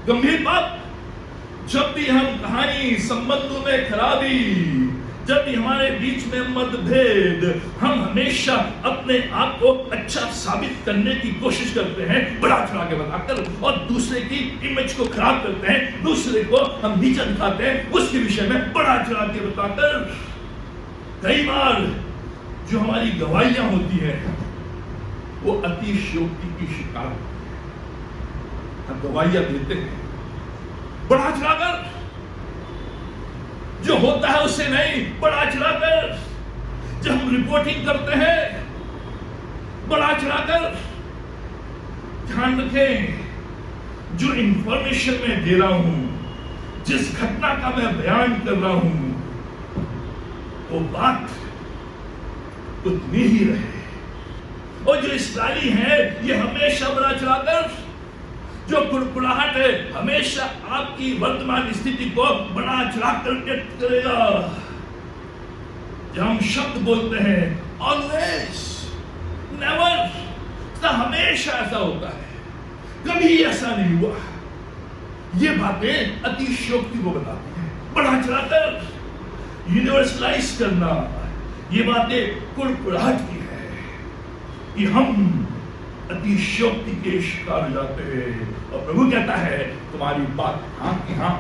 गंभीर पाप। जब भी हम कहानी संबंधों में खराबी, जब भी हमारे बीच में मतभेद, हम हमेशा अपने आप को अच्छा साबित करने की कोशिश करते हैं, बड़ा चढ़ा के बताकर, और दूसरे की इमेज को खराब करते हैं, दूसरे को हम नीचा दिखाते हैं, उसके विषय में बड़ा चढ़ा के बताकर। कई बार जो हमारी गवाहियां होती हैं वो अतिशयोक्ति की शिकार होती है। हम गवाहियां देते हैं बढ़ा चढ़ाकर, जो होता है उससे नहीं, बढ़ा चढ़ाकर। जब हम रिपोर्टिंग करते हैं बढ़ा चढ़ाकर। ध्यान रखें, जो इंफॉर्मेशन मैं दे रहा हूं, जिस घटना का मैं बयान कर रहा हूं, वो बात उतनी ही रहे। और जो इस्राएली है ये हमेशा बढ़ा चढ़ाकर, जो कुड़कुड़ाहट है हमेशा आपकी वर्तमान स्थिति को बढ़ा चढ़ाकर व्यक्त करेगा। जब हम शब्द बोलते हैं ऑलवेज, नेवर, तो हमेशा ऐसा होता है, कभी ऐसा नहीं हुआ। ये बातें अतिशयोक्ति को बताती हैं, बढ़ा चढ़ाकर यूनिवर्सलाइज करना। ये बातें कुड़कुड़ाहट की है कि हम अतिशयोक्ति के शिकार हो जाते हैं, और प्रभु कहता है तुम्हारी बात हाँ की हाँ,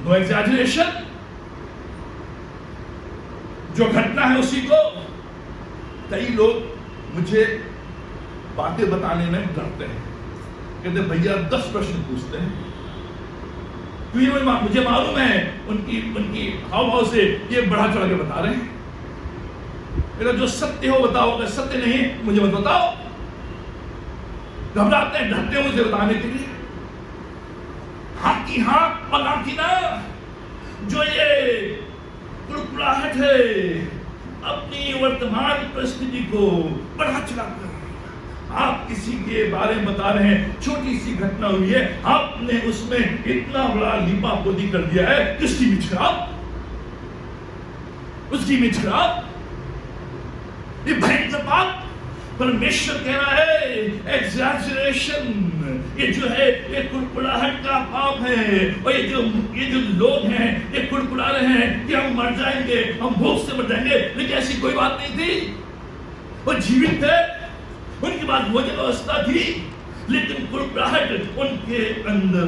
नो एग्जैजरेशन। जो घटना है उसी को। कई लोग मुझे बातें बताने में डरते हैं, कहते भैया 10 प्रश्न पूछते हैं, क्योंकि मुझे मालूम है उनकी हाव भाव से ये बढ़ा चढ़ा के बता रहे हैं। मेरा जो सत्य हो बताओ, अगर सत्य नहीं मुझे मत बताओ। घबराते हैं, डरते हैं मुझे बताने के लिए। हाँ की हाँ और ना की ना। जो ये कुड़कुड़ाहट है अपनी वर्तमान परिस्थिति को बढ़ा चढ़ाकर, आप किसी के बारे में बता रहे हैं, छोटी सी घटना हुई है, आपने उसमें इतना बड़ा लीपापोती कर दिया है, किसकी इमेज खराब, उसकी इमेज खराब। ये भयंकर पाप। परमेश्वर कह रहा है एग्जैजरेशन, ये जो है ये कुड़कुड़ाहट का पाप है। और ये जो लोग हैं ये कुड़कुड़ा रहे हैं कि हम मर जाएंगे, हम भूख से मर जाएंगे, लेकिन ऐसी कोई बात नहीं थी। वो जीवित है, उनके पास भोजन व्यवस्था थी, लेकिन कुड़कुड़ाहट उनके अंदर।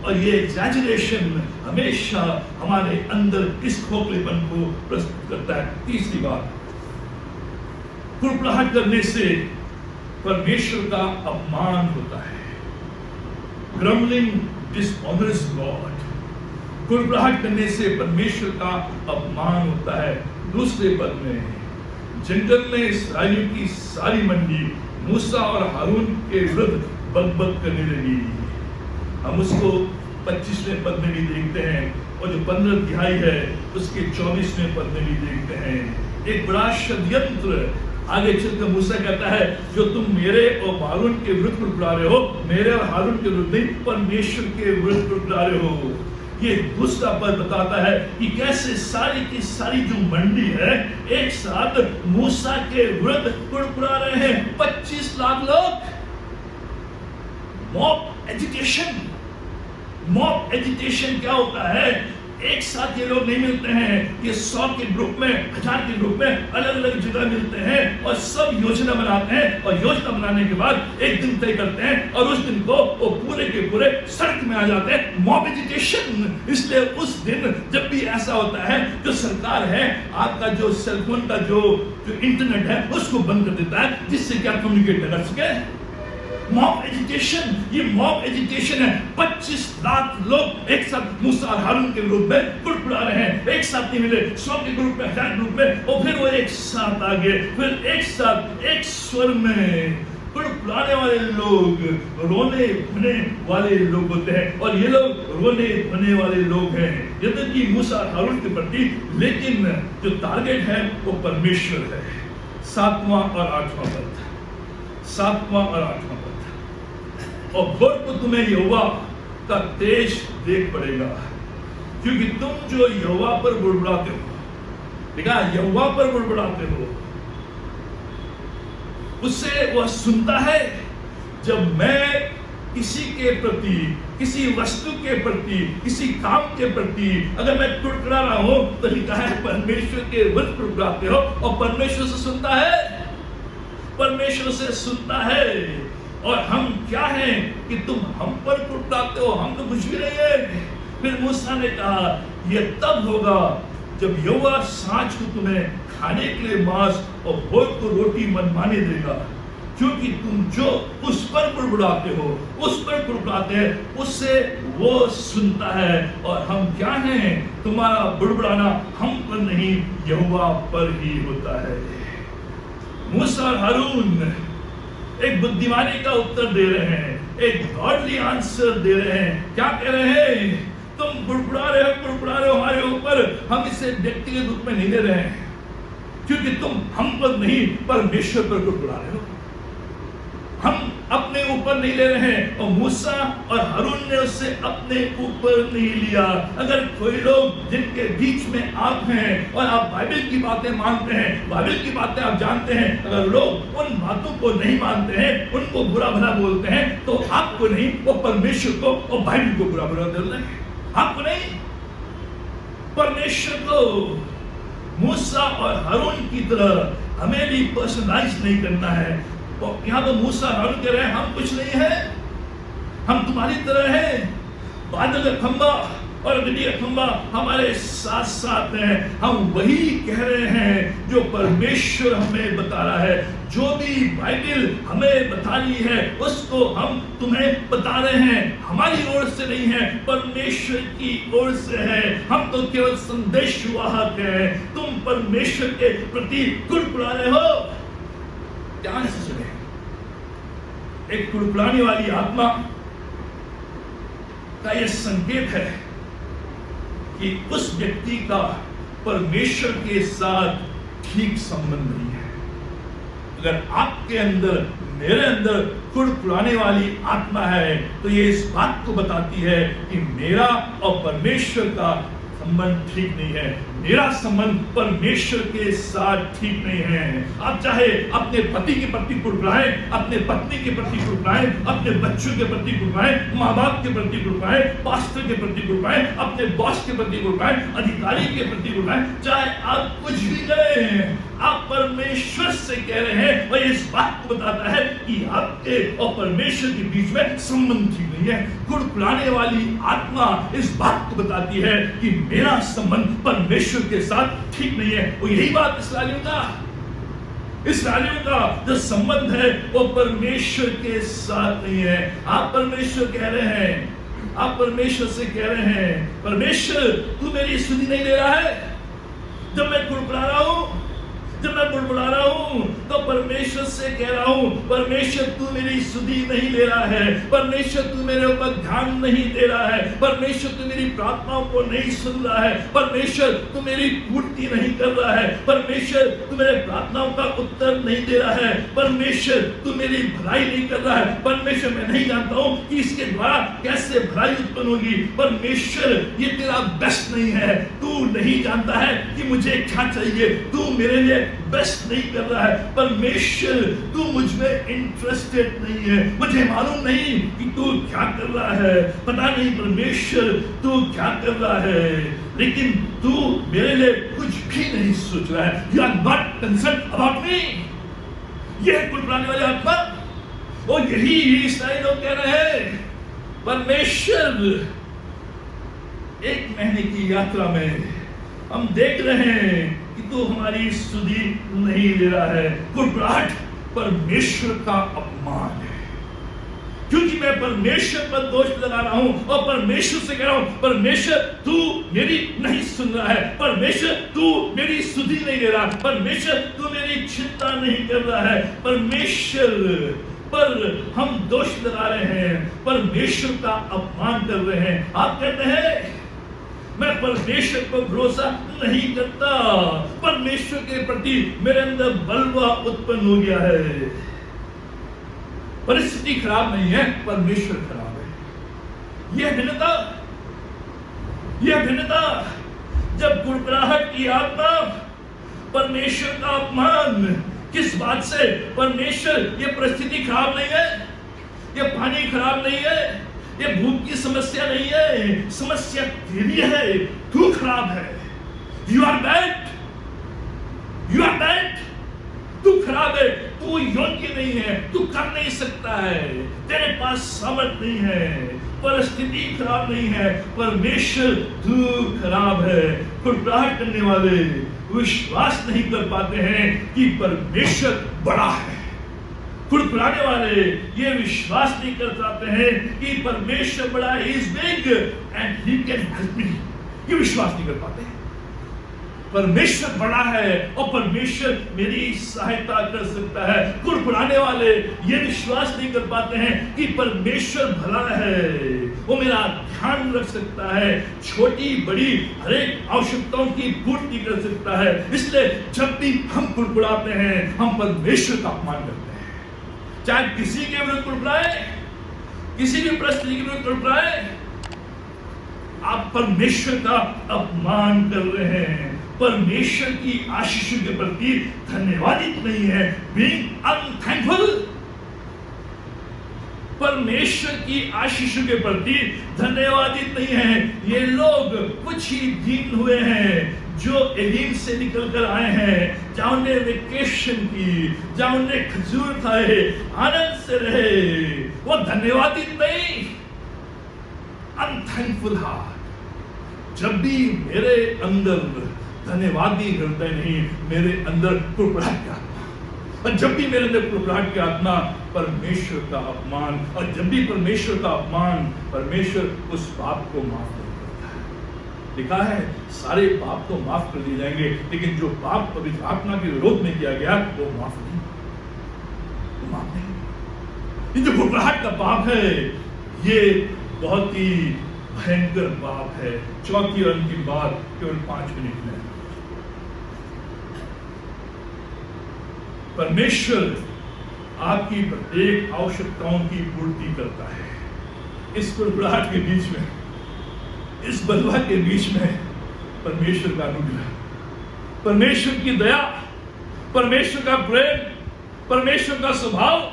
और ये एग्जैजरेशन हमेशा हमारे अंदर इस खोखलेपन को प्रस्तुत करता है। तीसरी बात, कुड़कुड़ाहट करने से परमेश्वर का अपमान होता है। Grumbling डिसऑनर्स God. कुड़कुड़ाहट करने से परमेश्वर का अपमान होता है। दूसरे पद में, जंगल में इस्राएलियों की सारी मंडली मूसा और हारून के विरुद्ध बकबक करने लगी। हम उसको 25वें पद में भी देखते हैं, और जो 15 अध्याय है उसके 24वें पद में भी देखते हैं। एक बड़ा षड्यंत्र। आगे चलकर मूसा कहता है जो तुम मेरे और हारून के विरुद्ध कुड़कुड़ा रहे हो, मेरे और हारून के विरुद्ध नहीं, परमेश्वर के विरुद्ध कुड़कुड़ा रहे हो। ये दूसरा पद बताता है कि कैसे सारी की सारी जो मंडी है एक साथ मूसा के विरुद्ध कुड़कुड़ा रहे हैं। 25 लाख लोग। Mob agitation. मॉब एजिटेशन क्या होता है? एक साथ ये लोग नहीं मिलते हैं, ये 100 के ग्रुप में, 1000 के ग्रुप में अलग अलग जगह मिलते हैं और सब योजना बनाते हैं, और योजना बनाने के बाद एक दिन तय करते हैं और उस दिन को वो पूरे के पूरे सड़क में आ जाते हैं। Mob agitation. इसलिए उस दिन जब भी ऐसा होता है, जो सरकार है आपका जो सेलफोन का जो इंटरनेट है उसको बंद कर देता है, जिससे कि आप कम्युनिकेट न कर सके। मॉब एजिटेशन, ये मॉब एजिटेशन है। 25 लाख लोग एक साथ मूसा और हारून के विरुद्ध में कुड़कुड़ा रहे हैं। एक साथ नहीं मिले, 100 के ग्रुप में, 1000 ग्रुप में, और फिर वो एक साथ आ गए, फिर एक साथ एक स्वर में कुड़कुड़ाने वाले लोग रोने धोने वाले लोग होते हैं, और ये लोग रोने धोने वाले लोग हैं यद्यपि मूसा और हारून के प्रति, लेकिन जो टारगेट है वो परमेश्वर है। 7वां और 8वां पद, 7वां और 8वां पद। और घोर को तुम्हें यहोवा का तेज देख पड़ेगा, क्योंकि तुम जो यहोवा पर बुड़बुड़ाते हो, देखा, यहोवा पर बुड़बुड़ाते हो, उससे वह सुनता है। जब मैं किसी के प्रति, किसी वस्तु के प्रति, किसी काम के प्रति अगर मैं कुड़कुड़ा रहा हूं तो लिखा है परमेश्वर के विरुद्ध कुड़कुड़ाते हो, और परमेश्वर से सुनता है, परमेश्वर से सुनता है। और हम क्या हैं कि तुम हम पर कुड़कुड़ाते हो, हम तो कुछ भी नहीं है। फिर मूसा ने कहा यह तब होगा जब यहोवा सांझ को तुम्हें खाने के लिए मांस और भोज को रोटी मनमाने देगा, क्योंकि तुम जो उस पर बुड़बुड़ाते हो, उस पर बुड़बुड़ाते हैं, उससे वो सुनता है। और हम क्या हैं, तुम्हारा बुड़बुड़ाना हम पर नहीं यहोवा पर ही होता है। मूसा और हारून एक बुद्धिमानी का उत्तर दे रहे हैं, एक गॉडली आंसर दे रहे हैं। क्या कह रहे हैं, तुम बुड़बुड़ा रहे हो हमारे ऊपर, हम इसे व्यक्तिगत रूप में नहीं ले रहे हैं, क्योंकि तुम हम पर नहीं परमेश्वर पर बुड़बुड़ा रहे हो, हम अपने ऊपर नहीं ले रहे हैं। और मूसा और हारून ने उससे अपने ऊपर नहीं लिया। अगर कोई लोग जिनके बीच में आप हैं और आप बाइबल की बातें मानते हैं, बाइबल की बातें आप जानते हैं, अगर लोग उन बातों को नहीं मानते हैं, उनको बुरा भला बोलते हैं, तो आपको नहीं, वो परमेश्वर को और बाइबल को बुरा भला बोल रहे हैं। आपको नहीं, परमेश्वर को। मूसा और हारून की तरह हमें भी पर्सनलाइज नहीं करना है। तो यहाँ तो मूसा हारून कह रहे हैं हम कुछ नहीं है, हम तुम्हारी तरह हैं। बादल का खंबा और गड्डी का खंबा हमारे साथ साथ हैं। हम वही कह रहे हैं जो परमेश्वर हमें बता रहा है। जो भी बाइबल हमें बता रही है उसको हम तुम्हें बता रहे हैं। हमारी ओर से नहीं है, परमेश्वर की ओर से है। हम तो केवल संदेशवाहक हैं। तुम परमेश्वर के प्रति कुड़कुड़ा रहे हो। ध्यान से सुने, एक कुड़कुड़ाने वाली आत्मा का यह संकेत है कि उस व्यक्ति का परमेश्वर के साथ ठीक संबंध नहीं है। अगर आपके अंदर, मेरे अंदर कुड़कुड़ाने वाली आत्मा है तो ये इस बात को बताती है कि मेरा और परमेश्वर का संबंध ठीक नहीं है, मेरा संबंध परमेश्वर के साथ ठीक नहीं है। आप चाहे अपने पति के प्रति कुड़कुड़ाएं, अपने पत्नी के प्रति कुड़कुड़ाएं, अपने बच्चों के प्रति कुड़कुड़ाएं, माँ बाप के प्रति कुड़कुड़ाएं, पास्टर के प्रति कुड़कुड़ाएं, अपने बॉस के प्रति कुड़कुड़ाएं, अधिकारी के प्रति कुड़कुड़ाएं, चाहे आप कुछ भी करें, आप परमेश्वर से कह रहे हैं। और इस बात को बताता है कि आपके और परमेश्वर के बीच में संबंध ठीक नहीं है। कुड़कुड़ाने वाली आत्मा इस बात को बताती है कि मेरा संबंध परमेश्वर के साथ ठीक नहीं है। और यही बात इसराइलियों का जो संबंध है वो परमेश्वर के साथ नहीं है। आप परमेश्वर कह रहे हैं, आप परमेश्वर से कह रहे हैं परमेश्वर तू मेरी सुधि नहीं ले रहा है। जब मैं कुड़कुड़ा रहा हूं, जब मैं बुड़बुड़ा रहा हूं तो परमेश्वर से कह रहा हूं परमेश्वर तू मेरी सुधि नहीं ले रहा है, परमेश्वर तू मेरे ऊपर ध्यान नहीं दे रहा है, परमेश्वर तू मेरी प्रार्थनाओं को नहीं सुन रहा है, परमेश्वर तू मेरी पूर्ति नहीं कर रहा है, परमेश्वर तू मेरे प्रार्थनाओं का उत्तर नहीं दे रहा है, परमेश्वर तू मेरी भलाई नहीं कर रहा है। परमेश्वर मैं नहीं जानता हूं कि इसके द्वारा कैसे भलाई उत्पन्न होगी। परमेश्वर ये तेरा बेस्ट नहीं है, तू नहीं जानता है कि मुझे क्या चाहिए, तू मेरे लिए बेस्ट नहीं कर रहा है। परमेश्वर तू मुझ में इंटरेस्टेड नहीं है, मुझे मालूम नहीं कि तू क्या कर रहा है, पता नहीं परमेश्वर तू क्या कर रहा है, लेकिन तू मेरे लिए कुछ भी नहीं सोच रहा है। You are not concern about me. यह कुड़कुड़ाने वाली आत्मा, और यही इस्राएल लोग कह रहे हैं परमेश्वर एक महीने की यात्रा में हम देख रहे हैं कि तू हमारी सुधि नहीं ले रहा है। कुड़कुड़ाहट परमेश्वर का अपमान है, क्योंकि मैं परमेश्वर पर दोष लगा रहा हूं और परमेश्वर से कह रहा हूं परमेश्वर तू मेरी नहीं सुन रहा है, परमेश्वर तू मेरी सुधि नहीं ले रहा, परमेश्वर तू मेरी चिंता नहीं कर रहा है। परमेश्वर पर हम दोष लगा रहे हैं, परमेश्वर का अपमान कर रहे हैं। आप कहते हैं मैं परमेश्वर पर भरोसा नहीं करता, परमेश्वर के प्रति मेरे अंदर बलवा उत्पन्न हो गया है। परिस्थिति खराब नहीं है, परमेश्वर खराब है। यह भिन्नता जब कुड़कुड़ाहट की आत्मा परमेश्वर का अपमान किस बात से? परमेश्वर, ये परिस्थिति खराब नहीं है, ये पानी खराब नहीं है, ये भूख की समस्या नहीं है, समस्या तेरी है, तू खराब है। You are bad, you are bad, तू खराब है, तू योग्य नहीं है, तू कर नहीं सकता है, तेरे पास सामर्थ नहीं है, परिस्थिति खराब नहीं है, परमेश्वर तू खराब है। कुड़कुड़ाहट करने वाले विश्वास नहीं कर पाते हैं कि परमेश्वर बड़ा है। कुड़कुड़ाने वाले ये विश्वास नहीं कर पाते हैं कि परमेश्वर बड़ा है, He is big and He can help me। ये विश्वास नहीं कर पाते। परमेश्वर बड़ा है और परमेश्वर मेरी सहायता कर सकता है। कुड़कुड़ाने वाले ये विश्वास नहीं कर पाते हैं कि परमेश्वर भला है, वो मेरा ध्यान रख सकता है, छोटी बड़ी हर एक आवश्यकताओं की पूर्ति कर सकता है। इसलिए जब भी हम कुड़कुड़ाते हैं, हम परमेश्वर का अपमान करते हैं। चाहे किसी के विरुद्ध कुड़कुड़ाए, किसी भी परिस्थिति के विरुद्ध कुड़कुड़ाए, आप परमेश्वर का अपमान कर रहे हैं। परमेश्वर की आशीषों के प्रति धन्यवादित नहीं है, being unthankful। परमेश्वर की आशीषों के प्रति धन्यवादित नहीं है। ये लोग कुछ ही दिन हुए हैं जो एलीम से निकल कर आए हैं, जहां उन्हें वेकेशन की, जहां उन्हें खजूर खाए, आनंद से रहे, वो धन्यवादित नहीं, अनथैंकफुल हार्ट। जब भी मेरे अंदर धन्यवादी हृदय नहीं, मेरे अंदर कुड़कुड़ाहट की आत्मा, और जब भी मेरे अंदर कुड़कुड़ाहट की आत्मा, परमेश्वर का अपमान, और जब भी परमेश्वर का अपमान, परमेश्वर उस पाप को माफ नहीं करता है। लिखा है सारे पाप तो माफ कर दिए जाएंगे, लेकिन जो पाप पवित्र आत्मा के विरोध में किया गया वो माफ नहीं, वो माफ नहीं। ये जो कुड़कुड़ाहट का पाप है, ये बहुत ही भयंकर पाप है। चौथी और अंतिम बात, केवल 5 मिनट में, परमेश्वर आपकी प्रत्येक आवश्यकताओं की पूर्ति करता है। इस कुड़कुड़ाहट के बीच में, इस बलवा के बीच में परमेश्वर का अनुग्रह, परमेश्वर की दया, परमेश्वर का प्रेम, परमेश्वर का स्वभाव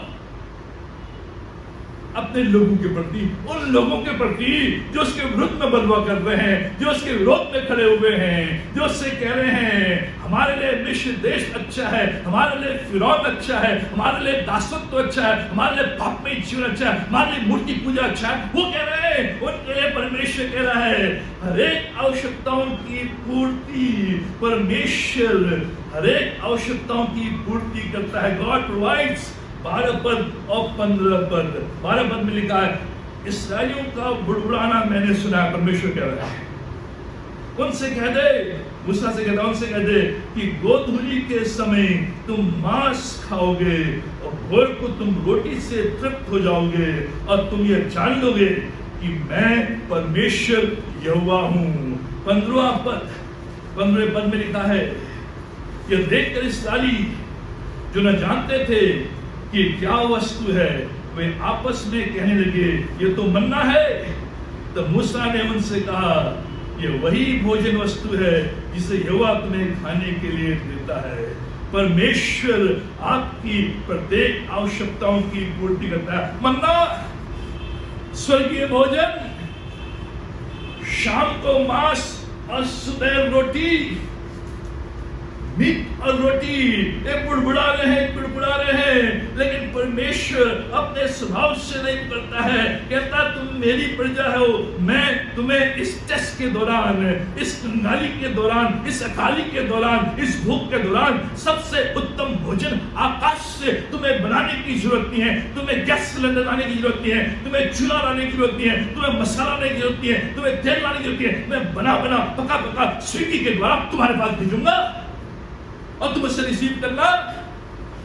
अपने लोगों के प्रति, उन लोगों के प्रति जो उसके विरुद्ध में बलवा कर रहे हैं, जो उसके विरोध में खड़े हुए हैं, जो उससे कह रहे हैं हमारे लिए मिस्र देश अच्छा है, हमारे लिए फिरौन अच्छा है, हमारे लिए दासत्व अच्छा है, हमारे लिए पाप में जीवन अच्छा है, हमारे लिए मूर्ति पूजा अच्छा है, वो कह रहे हैं, उनके लिए परमेश्वर कह रहा है हर एक आवश्यकताओं की पूर्ति, परमेश्वर हर एक आवश्यकताओं की पूर्ति करता है। God provides. 12 पद और 15 पद, 12 पद में लिखा है, इस्राएलियों का बुड़बुड़ाना मैंने सुना है, परमेश्वर कह रहा है। उनसे कह दे, मूसा से कहता, उनसे कह दे कि गोधूली के समय तुम मांस खाओगे और भोर को तुम रोटी से तृप्त हो जाओगे, और तुम ये जान लोगे कि मैं परमेश्वर यहोवा हूं। 15वां पद, 15वें पद में लिखा है, यह देखकर इस्राएली जो न जानते थे कि क्या वस्तु है, वे आपस में कहने लगे ये तो मन्ना है। तो मूसा ने उनसे कहा ये वही भोजन वस्तु है जिसे यहोवा तुम्हें खाने के लिए देता है। परमेश्वर आपकी प्रत्येक आवश्यकताओं की पूर्ति करता है। मन्ना स्वर्गीय भोजन, शाम को मांस और सुबह रोटी, मीट और रोटी। ये बुड़बुड़ा रहे हैं, कुड़कुड़ा रहे हैं, लेकिन परमेश्वर अपने स्वभाव से नहीं करता है। कहता तुम मेरी प्रजा हो, मैं तुम्हें इस टेस्ट के दौरान, इस कंगाली के दौरान, इस अकाली के दौरान, इस भूख के दौरान सबसे उत्तम भोजन आकाश से तुम्हें बनाने की जरूरत नहीं है। तुम्हें गैस सिलेंडर लाने की जरूरत नहीं है, तुम्हें चूल्हा लाने की जरूरत नहीं है, तुम्हें मसाला लाने की जरूरत नहीं है, तुम्हें तेल लाने की जरूरत नहीं है। मैं बना बना पका पका स्विगी के द्वारा तुम्हारे पास भेजूंगा और तुम उससे रिसीव करना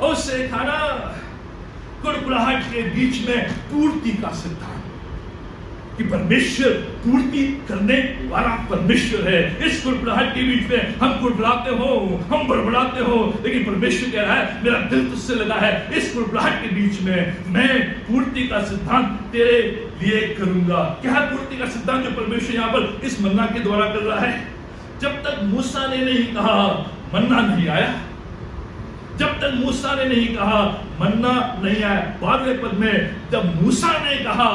और उससे खाना। कुड़कुड़ाहट के बीच में पूर्ति का सिद्धांत कि परमेश्वर पूर्ति करने वाला परमेश्वर है। इस कुड़कुड़ाहट के बीच में हम कुड़कुड़ाते हो, हम बड़बड़ाते हो, लेकिन परमेश्वर कह रहा है मेरा दिल तुझसे लगा है। इस कुड़कुड़ाहट के बीच में मैं पूर्ति का सिद्धांत तेरे लिए करूंगा। क्या है पूर्ति का सिद्धांत जो परमेश्वर यहाँ पर इस मन्ना के द्वारा कर रहा है? जब तक मूसा ने नहीं कहा मन्ना नहीं आया, जब तक मूसा ने नहीं कहा मन्ना नहीं आया। 12वें पद में जब मूसा ने कहा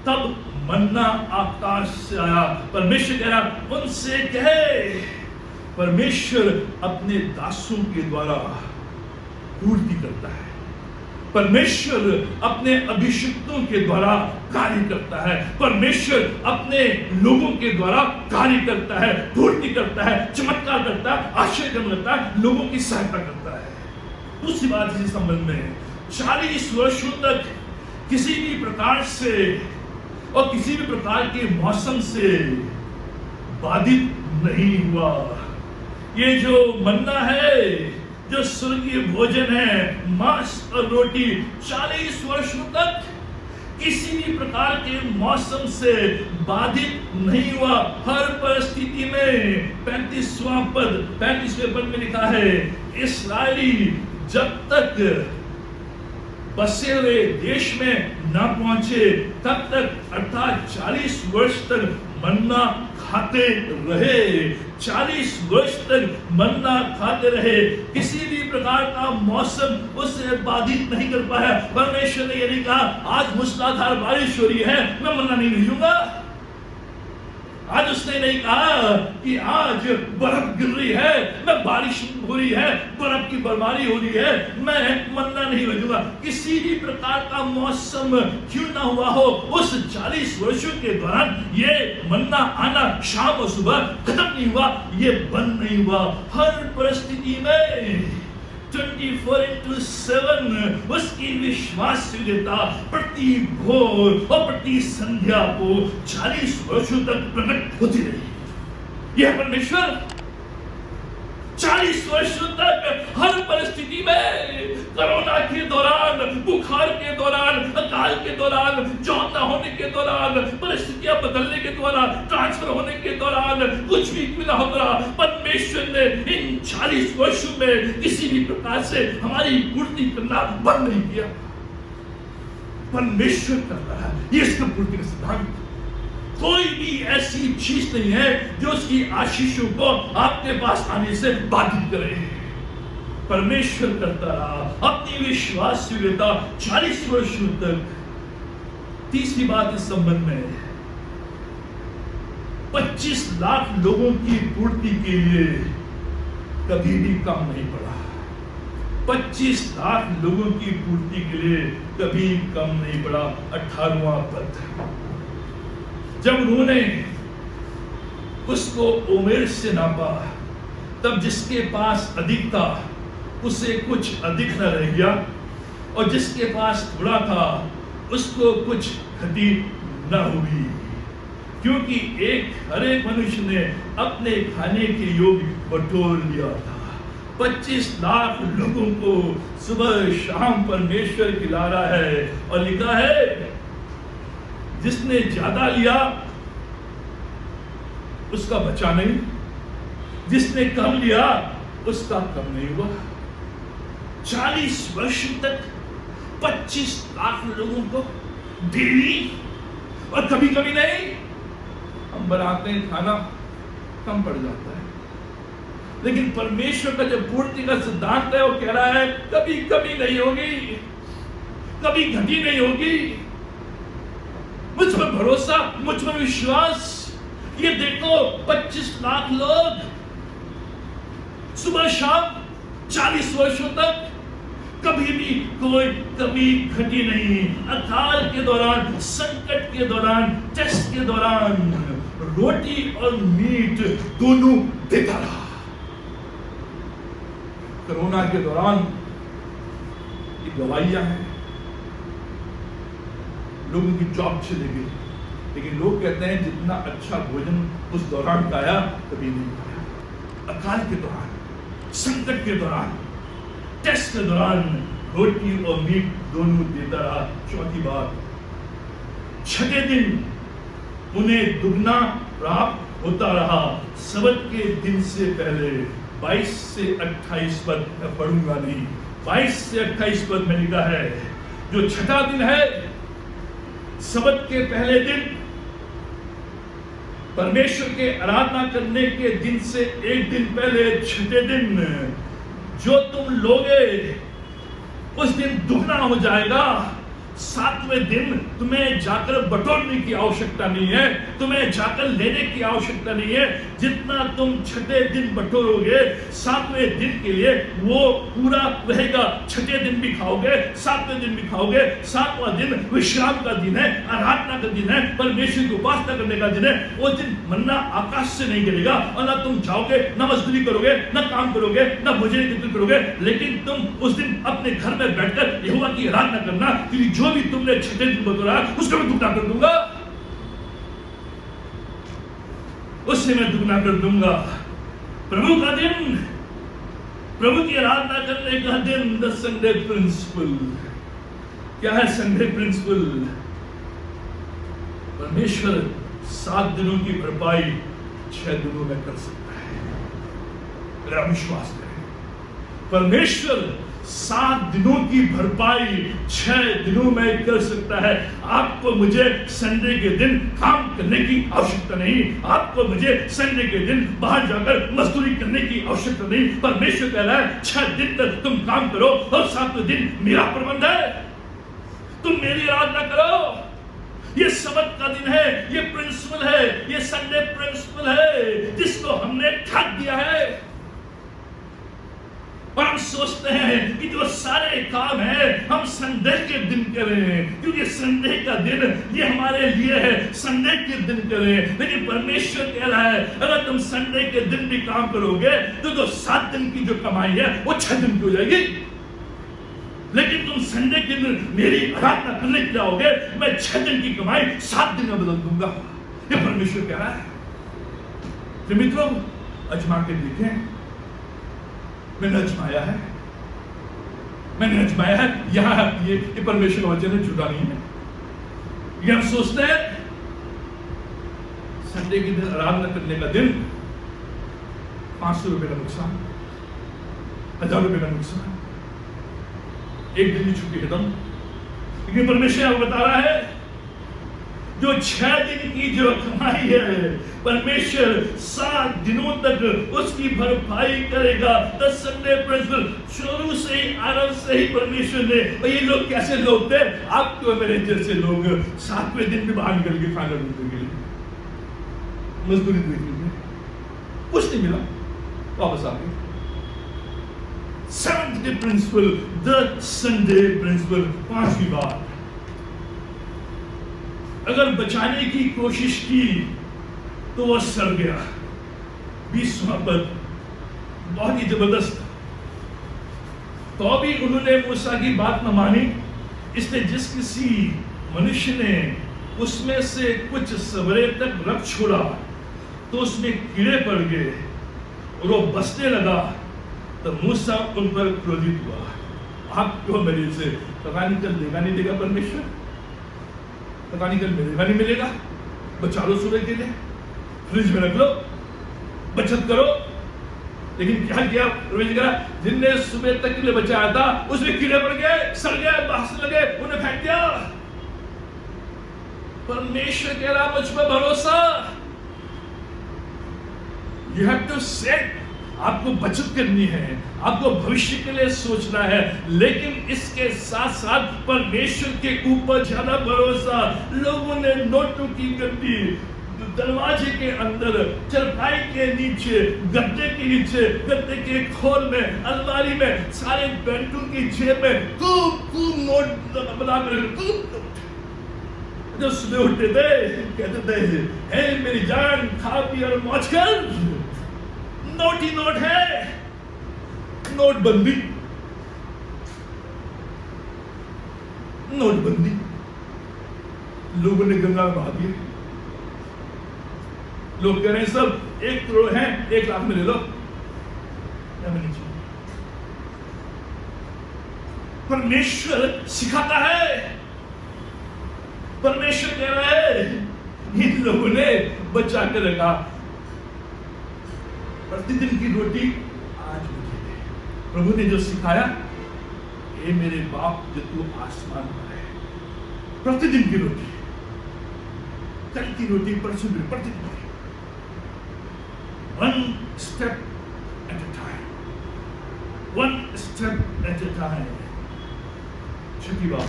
तब मन्ना आकाश से आया। परमेश्वर कह रहा उनसे कहे, परमेश्वर अपने दासों के द्वारा पूर्ति करता है, परमेश्वर अपने अभिषिक्तों के द्वारा कार्य करता है, परमेश्वर अपने लोगों के द्वारा कार्य करता है, पूर्ति करता है, चमत्कार करता है, आश्चर्य करता है, लोगों की सहायता करता है। दूसरी बात इसी संबंध में 40 वर्षों तक किसी भी प्रकार से और किसी भी प्रकार के मौसम से बाधित नहीं हुआ। ये जो मन्ना है, जो स्वर्गीय भोजन है, मांस और रोटी, 40 वर्षों तक किसी भी प्रकार के मौसम से बाधित नहीं हुआ। हर परिस्थिति में 35वें पद में लिखा है, इस्राएली जब तक बसे हुए देश में ना पहुंचे तब तक अर्थात 40 वर्ष तक मन्ना खाते रहे। 40 वर्ष तक मन्ना खाते रहे, किसी भी प्रकार का मौसम उससे बाधित नहीं कर पाया। परमेश्वर ने यदि कहा आज मूसलाधार बारिश हो रही है, मैं मन्ना नहीं भेजूंगा। आज उसने नहीं कहा कि आज बर्फ गिर रही है, मैं बारिश हो रही है, बर्फ की बर्फबारी हो रही है, मैं मन्ना नहीं भेजूंगा। किसी भी प्रकार का मौसम क्यों ना हुआ हो, उस 40 वर्षों के दौरान ये मन्ना आना शाम और सुबह खत्म नहीं हुआ, ये बंद नहीं हुआ। हर परिस्थिति में 24/7 उसकी विश्वासयोग्यता प्रति भोर और प्रति संध्या को 40 वर्षों तक प्रकट होती रही। यह परमेश्वर 40 वर्षों तक हर परिस्थिति में, कोरोना के दौरान, बुखार के दौरान, अकाल के दौरान, जॉब न होने के दौरान, परिस्थितियां बदलने के दौरान, ट्रांसफर होने के दौरान, कुछ भी क्यों ना हो रहा, परमेश्वर ने इन 40 वर्षों में किसी भी प्रकार से हमारी पूर्ति करना बंद नहीं किया। परमेश्वर करता है, ये इसका पूर्ति का सिद्धांत। कोई भी ऐसी चीज नहीं है जो उसकी आशीषों को आपके पास आने से बाधित करे। परमेश्वर करता रहा अपनी विश्वासयोग्यता 40 वर्षों तक। तीसरी बात इस संबंध में, 25 लाख लोगों की पूर्ति के लिए कभी भी कम नहीं पड़ा। 25 लाख लोगों की पूर्ति के लिए कभी कम नहीं पड़ा। 18वां पद, जब उन्होंने उसको ओमेर से नापा तब जिसके पास अधिक था उसे कुछ अधिक न रह गया, और जिसके पास थोड़ा था उसको कुछ घटी न हुई, क्योंकि हर एक मनुष्य ने अपने खाने के योग्य बटोर लिया था। 25 लाख लोगों को सुबह शाम परमेश्वर खिला रहा है, और लिखा है जिसने ज्यादा लिया उसका बचा नहीं, जिसने कम लिया उसका कम नहीं हुआ। 40 वर्ष तक 25 लाख लोगों को डेली, और कभी कभी नहीं, हम बनाते हैं खाना कम पड़ जाता है, लेकिन परमेश्वर का जो पूर्ति का सिद्धांत है वो कह रहा है कभी कभी नहीं होगी, कभी घटी नहीं होगी। मुझ पर भरोसा, मुझ पर विश्वास। ये देखो 25 लाख लोग सुबह शाम 40 वर्षों तक कभी भी कोई कभी घटी नहीं। अकाल के दौरान, संकट के दौरान, टेस्ट के दौरान रोटी और मीट दोनों देता रहा। कोरोना के दौरान ये गवाहियां हैं, लोगों की जॉब चली गई, लेकिन लोग कहते हैं जितना अच्छा भोजन उस दौरान खाया कभी नहीं खाया। अकाल के दौरान, संकट के दौरान, टेस्ट के दौरान रोटी और मीट दोनों देता रहा। चौथी बात, 6ठे दिन उन्हें दुगना प्राप्त होता रहा। सबत के दिन से पहले 22 से 28 पद मैं पढ़ूंगा नहीं, 22 से 28 पद में लिखा है, जो छठा दिन है सबत के पहले दिन परमेश्वर के आराधना करने के दिन से एक दिन पहले छठे दिन जो तुम लोगे उस दिन दुगना हो जाएगा। सातवें दिन तुम्हें जाकर बटोरने की आवश्यकता नहीं है, तुम्हें जाकर लेने की आवश्यकता नहीं है। जितना तुम छठे दिन बटोरोगे सातवें दिन के लिए वो पूरा रहेगा। छठे दिन भी खाओगे, सातवें दिन भी खाओगे। सातवां दिन विश्राम का दिन है, आराधना का दिन है, परमेश्वर की उपासना करने का दिन है। वो दिन मन्ना आकाश से नहीं गिरेगा और ना तुम जाओगे, ना मजदूरी करोगे, ना काम करोगे, ना भोजन एकत्रित करोगे, लेकिन तुम उस दिन अपने घर में बैठकर यहोवा की आराधना करना, क्योंकि जो भी तुमने छठे दिन बतौरा उसको मैं दुगना कर दूंगा, उससे मैं दुगना कर दूंगा। प्रभु का दिन, प्रभु की आराधना करने का दिन, द संडे प्रिंसिपल। क्या है संडे प्रिंसिपल? परमेश्वर 7 दिनों की भरपाई 6 दिनों में कर सकता है। मेरा विश्वास करें, परमेश्वर 7 दिनों की भरपाई 6 दिनों में कर सकता है। आपको मुझे संडे के दिन काम करने की आवश्यकता नहीं, आपको मुझे संडे के दिन बाहर जाकर मजदूरी करने की आवश्यकता नहीं। परमेश्वर कह रहा है 6 दिन तक तुम काम करो और 7वें दिन मेरा प्रबंध है, तुम मेरी आराधना करो। ये सबत का दिन है, ये प्रिंसिपल है, ये संडे प्रिंसिपल है जिसको हमने ठाक दिया है। और हम सोचते हैं कि जो सारे काम है हम संडे के दिन करें, क्योंकि संडे का दिन ये हमारे लिए है, संडे के दिन करें। लेकिन परमेश्वर कह रहा है अगर तुम संडे के दिन भी काम करोगे तो जो 7 दिन की जो कमाई है वो 6 दिन की हो जाएगी। लेकिन तुम संडे के दिन मेरी आराधना करने के लिए आओगे, मैं 6 दिन की कमाई 7 दिन में बदल दूंगा। ये परमेश्वर कह रहा है। तो मित्रों, अजमा के देखें, मैंने अजमाया है, मैंने अजमाया है। यहां ये परमेश्वर का वचन है, झूठा नहीं है। ये हम सोचते हैं संडे के दिन आराधना करने का दिन 500 रुपए का नुकसान, 1000 रुपए का नुकसान, एक दिन की छुट्टी खत्म। लेकिन परमेश्वर आपको बता रहा है जो 6 दिन की जो कमाई है परमेश्वर 7 दिनों तक उसकी भरपाई करेगा। द संडे प्रिंसिपल, शुरू से ही, आरंभ से ही परमेश्वर ने, और ये लोग कैसे लोग थे? आपके मेरे जैसे लोग 7वें दिन भी बाहर निकल के खाना ढूंढने के लिए, मजदूरी देखने में कुछ नहीं मिला, वापस आ गए। Seventh day principle, the Sunday principle, 5वीं बात, अगर बचाने की कोशिश की तो वह सड़ गया। 20वां पद बहुत ही जबरदस्त। तो भी उन्होंने मूसा की बात न मानी, इसलिए जिस किसी मनुष्य ने उसमें से कुछ सवेरे तक रख छोड़ा तो उसमें कीड़े पड़ गए और वो बसने लगा। तो मूसा उन पर क्रोधित हुआ। आपको मेरे से पता नहीं कल देगा नहीं देगा परमेश्वर, पता नहीं कल मिलेगा नहीं मिलेगा, बचा लो सुबह के लिए, फ्रिज में रख लो, बचत करो। लेकिन क्या किया परमेश्वर करा, जिनने सुबह तक के लिए बचाया था उसमें कीड़े पड़ गए, सड़ गए, बाहर लगे, उन्हें फेंक दिया। परमेश्वर कह रहा मुझ पर भरोसा। यू हैव टू सेट, आपको बचत करनी है, आपको भविष्य के लिए सोचना है, लेकिन इसके साथ साथ परमेश्वर के ऊपर ज्यादा भरोसा। लोगों ने नोटों की गद्दी, दरवाजे के अंदर, चरपाई के नीचे, गद्दे के नीचे, गद्दे के खोल में, अलमारी में, सारे बेडरूम की जेब में खूब नोट बना कर जो सुबह उठते थे कहते थे, हे मेरी जान, खा पी और मौज कर। नोट ही नोट है, नोटबंदी, नोटबंदी, लोगों ने गंगा में बहा दिए। लोग कह रहे हैं सब 1 करोड़ है, 1 लाख में ले लो। परमेश्वर सिखाता है, परमेश्वर कह रहा है इन लोगों ने बचा कर रखा। प्रतिदिन की रोटी आज मुझे दे। प्रभु ने जो सिखाया, हे मेरे बाप जो तू आसमान पर है, प्रतिदिन की रोटी, कल की रोटी परसों प्रतिदिन, one step at a time, one step at a time. छठी बात,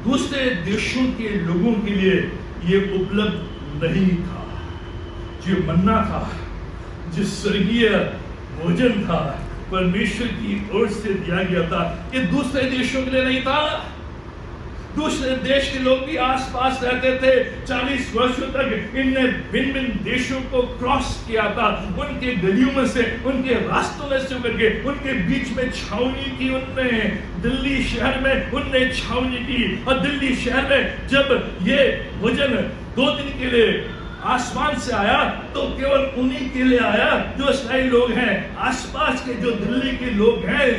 दूसरे देशों के लोगों के लिए ये उपलब्ध नहीं था। जो मन्ना था, जो स्वर्गीय भोजन था, परमेश्वर की ओर से दिया गया था, ये दूसरे देशों के लिए नहीं था। दूसरे देश के लोग भी आसपास रहते थे। 40 वर्षों तक इनने भिन्न भिन्न देशों को क्रॉस किया था। उनके गलियों में से, उनके रास्तों में से होकर के उनके बीच में छावनी की उनने। दिल्ली शहर में उनने छावनी की, और दिल्ली शहर में जब ये भोजन 2 दिन के लिए आसमान से आया तो केवल उन्हीं के लिए आया जो इस्राएली लोग हैं। आसपास के जो दिल्ली के लोग हैं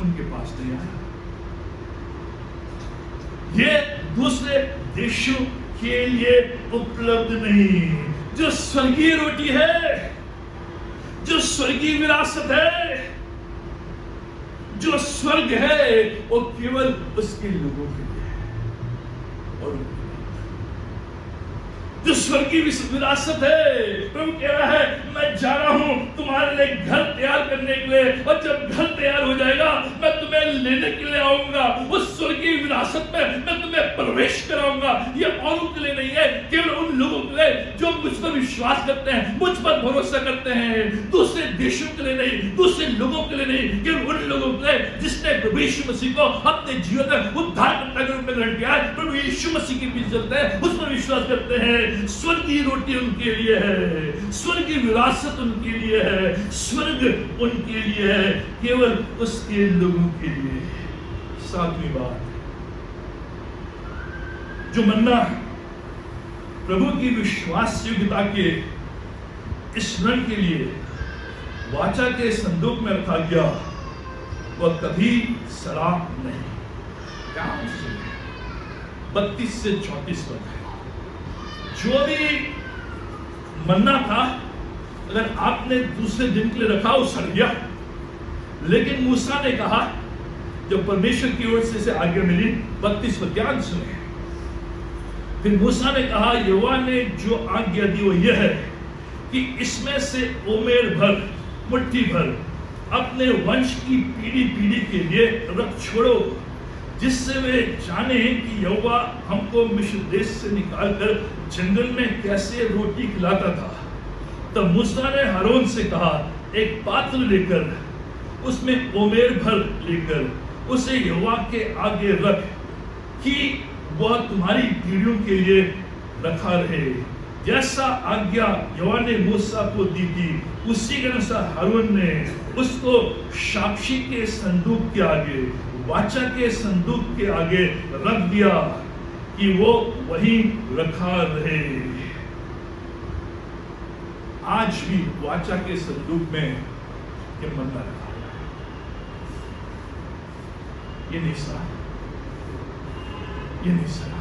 उनके पास नहीं आया। ये दूसरे देशों के लिए उपलब्ध नहीं। जो स्वर्गीय रोटी है, जो स्वर्गीय विरासत है, जो स्वर्ग है, वो केवल उसके लोगों के लिए है। और जो स्वर्गीय विरासत है, प्रभु कह रहा है मैं जा रहा हूं तुम्हारे लिए घर तैयार करने के लिए, और जब घर तैयार हो जाएगा मैं तुम्हें लेने के लिए आऊंगा। उस स्वर्गीय विरासत में मैं तुम्हें प्रवेश कराऊंगा। ये औरों के लिए नहीं है, केवल उन लोगों के लिए जो मुझ पर विश्वास करते हैं, मुझ पर भरोसा करते हैं। दूसरे देशों के लिए नहीं, दूसरे लोगों के लिए नहीं, केवल उन लोगों के लिए जिसने प्रभु यीशु मसीह को अपने जीवन में उद्धारकर्ता के रूप में ग्रहण किया है। प्रभु यीशु मसीह की बीच चलते हैं, उस पर विश्वास करते हैं। स्वर्गीय रोटी उनके लिए है, स्वर्गीय विरासत उनके लिए है, स्वर्ग उनके लिए है, केवल उसके लोगों के लिए। 7वीं बात, जो मन्ना प्रभु की विश्वास योग्यता के स्मरण के लिए वाचा के संदूक में रखा गया, वह कभी सड़ा नहीं। क्या 32 से 34 तक है। जो भी मन्ना था, अगर आपने दूसरे दिन के लिए रखा वो सड़ गया। लेकिन मूसा ने कहा, जब परमेश्वर की ओर से इसे आज्ञा मिली, 32 पर ध्यान सुने। फिर मूसा ने कहा, यहोवा ने जो आज्ञा दी वो यह है कि इसमें से ओमेर भर, मुट्ठी भर अपने वंश की पीढ़ी पीढ़ी के लिए रख छोड़ो, जिससे वे जाने कि यहोवा हमको मिस्र देश से निकालकर जंगल में कैसे रोटी खिलाता था। तब मूसा ने हारून से कहा, एक पात्र लेकर उसमें ओमेर भर लेकर उसे यहोवा के आगे रख, कि वह तुम्हारी पीढ़ियों के लिए रखा रहे। जैसा आज्ञा यहोवा ने मूसा को दी थी, उसी के अनुसार हारून ने उसको साक्षी के संदूक के आगे, वाचा के संदूक के आगे रख दिया कि वो वहीं रखा रहे। आज भी वाचा के संदूक में ये मन्ना रखा हुआ है। ये नहीं सड़ा, ये नहीं सड़ा।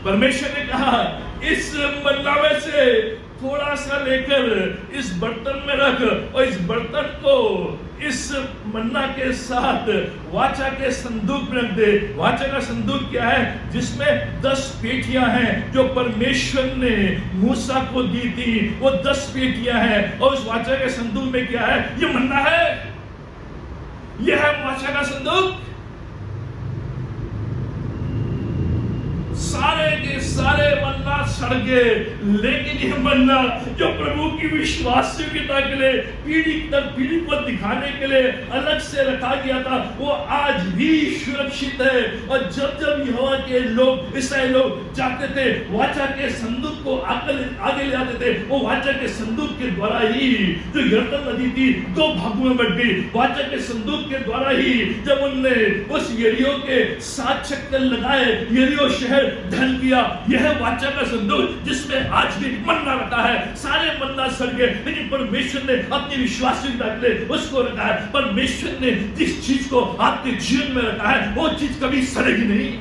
परमेश्वर ने कहा, इस मन्ना में से थोड़ा सा लेकर इस बर्तन में रख, और इस बर्तन को इस मन्ना के साथ वाचा के संदूक में रख दे। वाचा का संदूक क्या है? जिसमें 10 पेटियां हैं जो परमेश्वर ने मूसा को दी थी। वो 10 पेटियां हैं, और उस वाचा के संदूक में क्या है? ये मन्ना है, यह है वाचा का संदूक। सारे के सारे मन्ना सड़ गए, लेकिन यह मन्ना जो प्रभु की विश्वासयोग्यता के लिए पीढ़ी दर पीढ़ी को दिखाने के लिए अलग से रखा गया था, वो आज भी सुरक्षित है। और जब जब यहोवा के लोग, इस्राएल लोग जाते थे, वाचा के संदूक को आगे ले आते थे, वो वाचा के संदूक के द्वारा ही जो यरदन नदी थी 2 भागों में बट गई। वाचा के संदूक के द्वारा ही जब उनने उस यरीहो के 7 चक्कर लगाए, यरीहो शहर ढल गया। यह वाचा का संदूक जिसमें आज भी मन्ना रखा है। सारे मन्ना सड़ गए, लेकिन परमेश्वर ने अपनी विश्वासयोग्यता के लिए उसको रखा है। परमेश्वर ने जिस चीज को आपके जीवन में रखा है, वो चीज कभी सड़ेगी नहीं,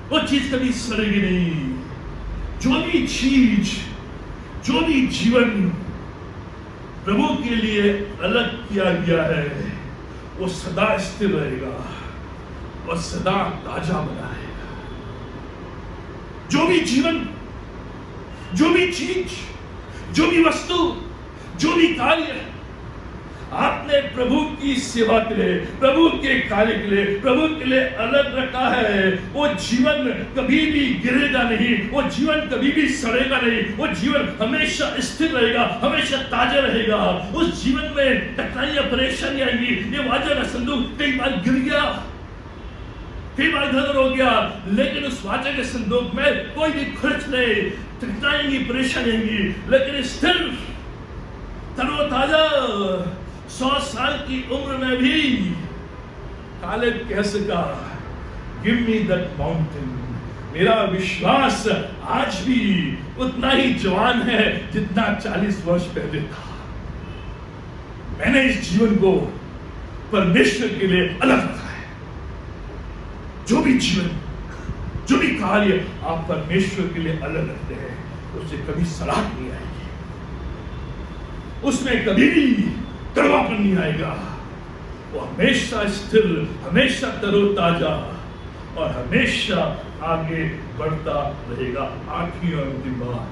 वो चीज कभी सड़ेगी नहीं। जो भी चीज, जो भी जीवन प्रभु के लिए अलग किया गया है, वो सदा स्थिर रहेगा और सदा ताजा बना रहेगा। जो भी जीवन, जो भी चीज जो भी वस्तु, जो भी कार्य आपने प्रभु की सेवा के लिए, प्रभु के कार्य के लिए, प्रभु के लिए अलग रखा है, वो जीवन कभी भी गिरेगा नहीं, वो जीवन कभी भी सड़ेगा नहीं, वो जीवन हमेशा स्थिर रहेगा, हमेशा ताजा रहेगा। उस जीवन में कठिनाइयां, परेशानी आएंगी। ये वाचा का संदूक कई बार गिर गया, कई बार इधर हो गया, लेकिन उस वाचा के संदूक में कोई भी खर्च नहीं, कठिनाई, परेशानी आएंगी, लेकिन स्थिर, तरोताजा। 100 साल की उम्र में भी कालेब कह सका, गिव मी दैट माउंटेन। मेरा विश्वास आज भी उतना ही जवान है जितना 40 वर्ष पहले था। मैंने इस जीवन को परमेश्वर के लिए अलग रखा है। जो भी जीवन, जो भी कार्य आप परमेश्वर के लिए अलग रखते हैं, उससे कभी सलाह नहीं आएगी, उसमें कभी भी कड़वापन नहीं आएगा। वो हमेशा स्थिर, हमेशा तरोताजा और हमेशा आगे बढ़ता रहेगा। आठवीं और अंतिम बात,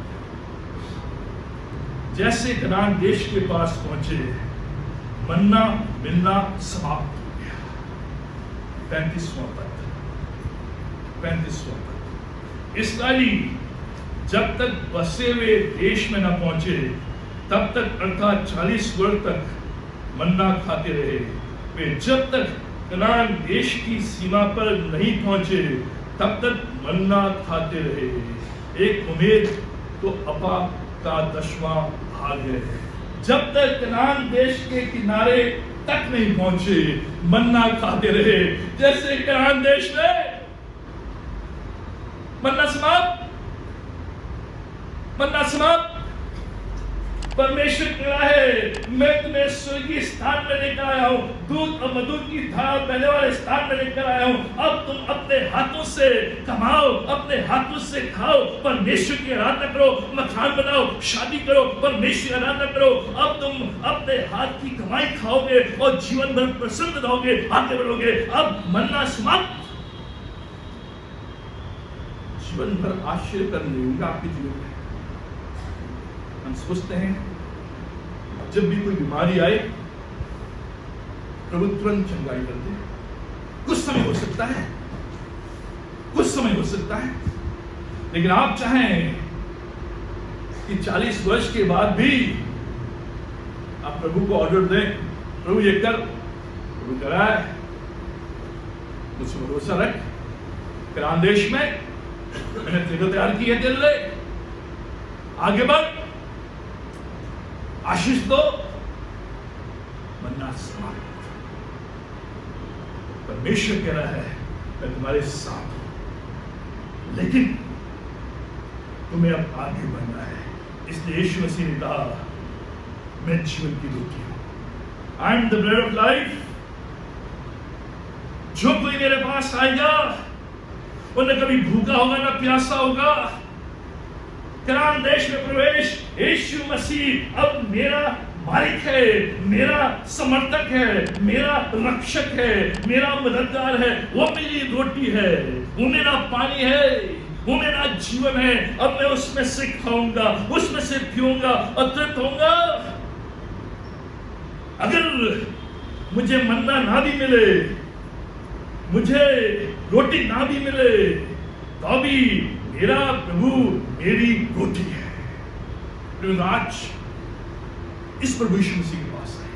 जैसे कनान देश के पास पहुंचे, मन्ना मिलना समाप्त हो गया। 35वां पद। इस्राएली जब तक बसे हुए देश में न पहुंचे, तब तक अर्थात 40 वर्ष तक मन्ना खाते रहे। वे जब तक कनान देश की सीमा पर नहीं पहुंचे, तब तक मन्ना खाते रहे। एक उम्मीद तो अपा का 10वां भाग है। जब तक कनान देश के किनारे तक नहीं पहुंचे, मन्ना खाते रहे। जैसे कनान देश में मन्ना समाप्त। परमेश्वर कह रहा है, मैं तुम्हें स्वर्गीय स्थान में लेकर आया हूं, दूध और मधु की धारा बहने वाले स्थान में लेकर आया हूं। अब तुम अपने हाथों से कमाओ, अपने हाथों से खाओ, परमेश्वर की आराधना करो, मकान बनाओ, शादी करो, परमेश्वर की आराधना करो। अब तुम अपने हाथ की कमाई खाओगे और जीवन भर प्रसन्न रहोगे, आगे बढ़ोगे। अब मन्ना समाप्त। जीवन भर आश्चर्य करने होगा आपके जीवन में। हम सोचते हैं जब भी कोई बीमारी आए, प्रभु तुरंत चंगाई कर दे। कुछ समय हो सकता है, लेकिन आप चाहें कि 40 वर्ष के बाद भी आप प्रभु को ऑर्डर दें, प्रभु ये कर, प्रभु करा है, मुझसे भरोसा रख। कनान देश में मैंने तेरे को तैयार की है, तेरे लिए आगे बढ़, आशीष दो। मन्ना समाप्त। परमेश्वर कह रहा है, मैं तुम्हारे साथ हूं, लेकिन तुम्हें अब आगे बढ़ना है। इसलिए यीशु मसीह ने कहा, मैं जीवन की रोटी हूं। I am the bread of life. जो कोई मेरे पास आएगा, वो न कभी भूखा होगा, न प्यासा होगा। कनान देश में प्रवेश, यीशु मसीह अब मेरा मालिक है, मेरा समर्थक है, मेरा रक्षक है, मेरा मददगार है। वो मेरी रोटी है, वो मेरा पानी है, वो मेरा जीवन है। अब मैं उसमें से खाऊंगा, उसमें से पीऊंगा और तृप्त होऊंगा। अगर मुझे मन्ना ना भी मिले, मुझे रोटी ना भी मिले, तो भी मेरा प्रभु मेरी रोटी है। आज इस प्रभु यीशु मसीह के पास है,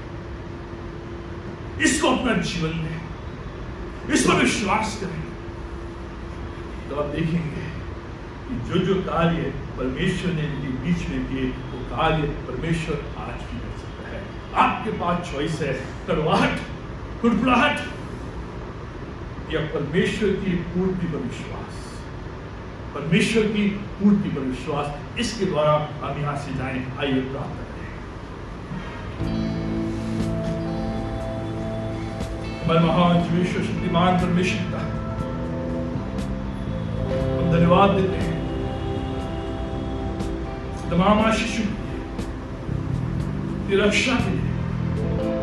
इसको अपना जीवन में, इस पर विश्वास करें, तो आप देखेंगे कि जो कार्य परमेश्वर ने इनके बीच में किए, वो कार्य परमेश्वर आज भी कर सकता है। आपके पास चॉइस है, कड़वाहट, कुड़कुड़ाहट या परमेश्वर की पूर्ति पर विश्वास। परमेश्वर की पूर्ति पर विश्वास, इसके द्वारा हम यहां से जाएं। आइए प्रार्थना करें। हमारे महान जीवेश्वर शक्तिमान परमेश्वर का हम धन्यवाद देते हैं तमाम आशीषों के लिए, तेरी रक्षा के लिए,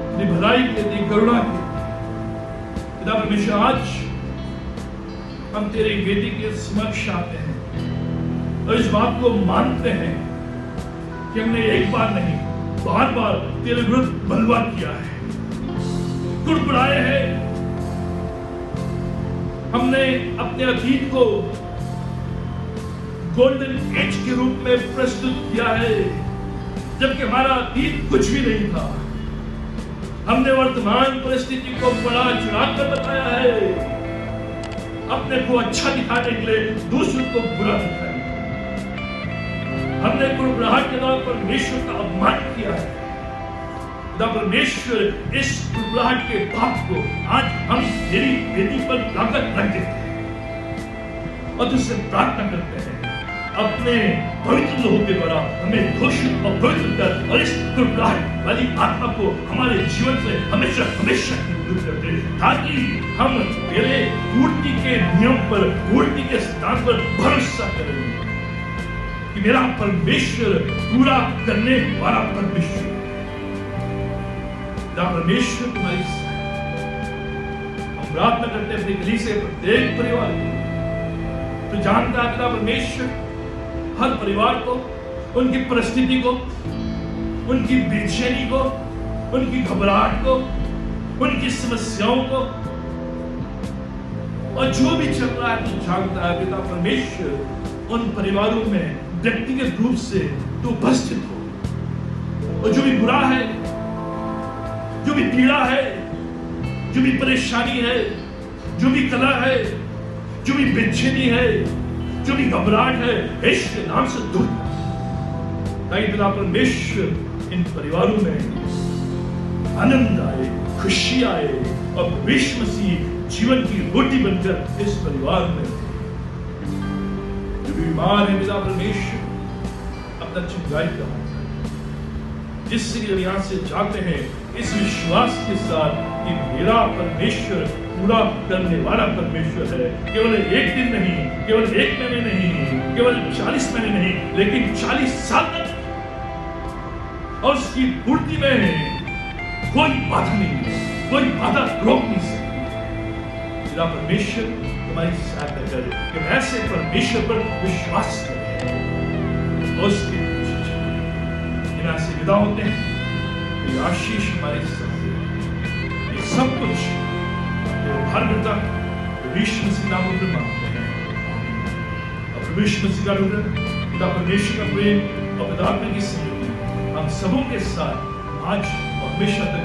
तेरी भलाई के लिए, तेरी करुणा के लिए। पिता परमेश्वर, आज हम तेरे वेदी के समक्ष आते हैं और इस बात को मानते हैं कि हमने एक बार नहीं बार बार तेरे विरुद्ध बलवा किया है, कुड़कुड़ाए हैं। हमने अपने अतीत को गोल्डन एज के रूप में प्रस्तुत किया है, जबकि हमारा अतीत कुछ भी नहीं था। हमने वर्तमान परिस्थिति को बड़ा चुराकर बताया है, अपने को अच्छा दिखाने के लिए दूसरों को बुरा दिखाया। हमने कुड़कुड़ाहट के द्वारा परमेश्वर का अपमान किया है। खुदा परमेश्वर इस कुड़कुड़ाहट के पाप को आज हम तेरी वेदी पर लाकर रख देते हैं और तुझसे प्रार्थना करते हैं, अपने पवित्र लोगों के द्वारा हमें घोषित और पवित्र कर और इस कुड़कुड़ाहट वाली आत्मा को हमारे जीवन से हमेशा हमेशा दूर कर दे, ताकि हम तेरे पूर्ति के नियम पर, पूर्ति के सिद्धांत पर भरोसा करें कि मेरा परमेश्वर पूरा करने वाला परमेश्वर है। परमेश्वर तुम्हारी हम प्रार्थना करते हैं अपनी गली से प्रत्येक परिवार को। तो जानता है पिता परमेश्वर हर परिवार को, उनकी परिस्थिति को, उनकी बेचैनी को, उनकी घबराहट को, उनकी समस्याओं को और जो भी चल रहा है तो जानता है पिता परमेश्वर उन परिवारों में व्यक्तिगत रूप से तो उपस्थित हो। और जो भी बुरा है, जो भी पीड़ा है, जो भी परेशानी है, जो भी कला है, जो भी बेचैनी है, जो भी घबराहट है, यीशु के नाम से दूर ताकि पिता परमेश्वर इन परिवारों में आनंद आए, खुशी आए और यीशु मसीह जीवन की रोटी बनकर इस परिवार में जो बीमार है पिता परमेश्वर अपना चंगाई का जिससे कि जब यहाँ से जाते हैं इस विश्वास के साथ कि मेरा परमेश्वर पूरा करने वाला परमेश्वर है। केवल एक दिन नहीं, केवल एक महीने नहीं, केवल 40 महीने नहीं, लेकिन 40 साल तक और उसकी पूर्ति में कोई बाधा नहीं है, कोई बाधा रोक नहीं सकती। मेरा परमेश्वर तुम्हारी सहायता करे कि ऐसे परमेश्वर पर विश्वास करें और उसके यहाँ से विदा होते हैं। ये आशीष हमारे साथ ये सब कुछ भारत यीशु मसीह नाम में मांगते हैं और यीशु मसीह का अनुग्रह, पिता परमेश्वर का प्रेम और पिता की सहयोग हम सबों के साथ आज और हमेशा तक